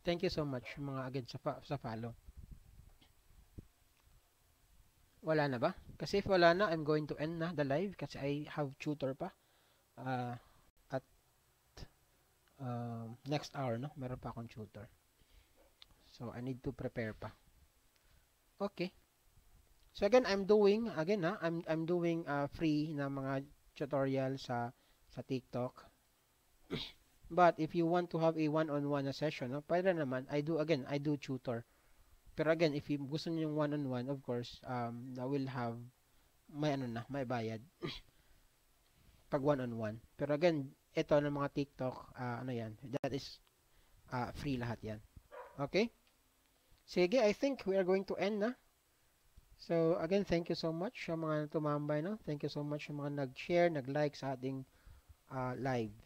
Thank you so much mga again sa follow. Wala na ba? Kasi if wala na, I'm going to end na the live kasi I have tutor pa. At next hour, no? Meron pa akong tutor. So, I need to prepare pa. Okay. So, again, I'm doing free na mga tutorial sa TikTok. But, if you want to have a one-on-one session, no? Pwede naman, I do tutor. Pero again, if you gusto niyo yung one-on-one, of course, that will have may bayad. Pag one-on-one. Pero again, ito ng mga TikTok, that is free lahat yan. Okay? Sige, I think we are going to end na. So, again, thank you so much sa mga tumambay, no? Thank you so much sa mga nag-share, nag-like sa ating live.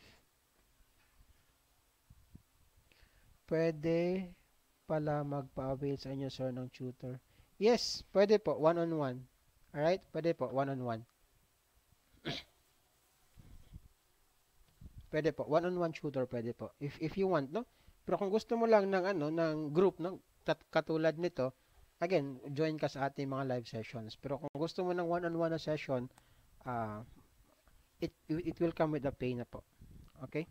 Pwede pala magpa-avail sa inyo, sir, ng tutor. Yes, pwede po, one-on-one. Alright? Pwede po, one-on-one. Pwede po, one-on-one tutor, pwede po. If you want, no? Pero kung gusto mo lang ng group, no? Katulad nito, again, join ka sa ating mga live sessions. Pero kung gusto mo ng one-on-one na session, it will come with a pay na po. Okay?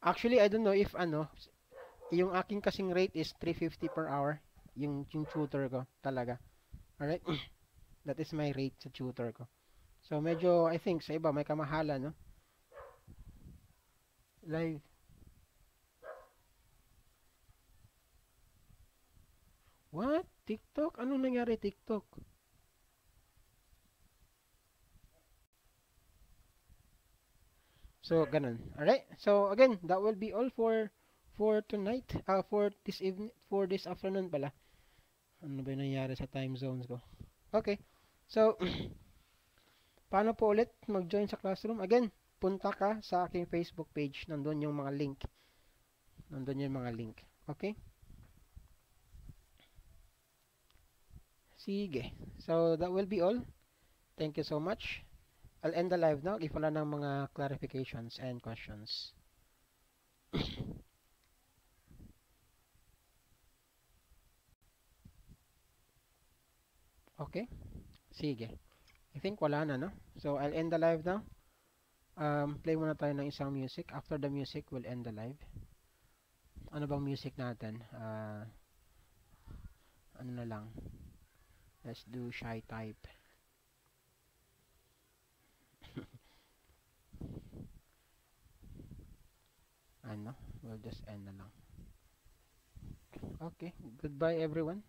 Actually, I don't know if yung aking kasing rate is 350 per hour. Yung tutor ko talaga. Alright? That is my rate sa tutor ko. So, medyo, I think, sa iba, may kamahalan, no? Live. What? TikTok? Anong nangyari TikTok? So, ganun. Alright? So, again, that will be all for tonight. For this evening, for this afternoon pala. Ano ba yung nangyari sa time zones ko? Okay. So, paano po ulit mag-join sa classroom? Again, punta ka sa aking Facebook page. Nandun yung mga link. Okay? Sige. So, that will be all. Thank you so much. I'll end the live now if wala ng mga clarifications and questions. Okay? Sige. I think wala na, no? So, I'll end the live now. Play muna tayo ng isang music. After the music, we'll end the live. Ano bang music natin? Ano na lang? Let's do Shy Type. Ano? We'll just end na lang. Okay. Goodbye, everyone.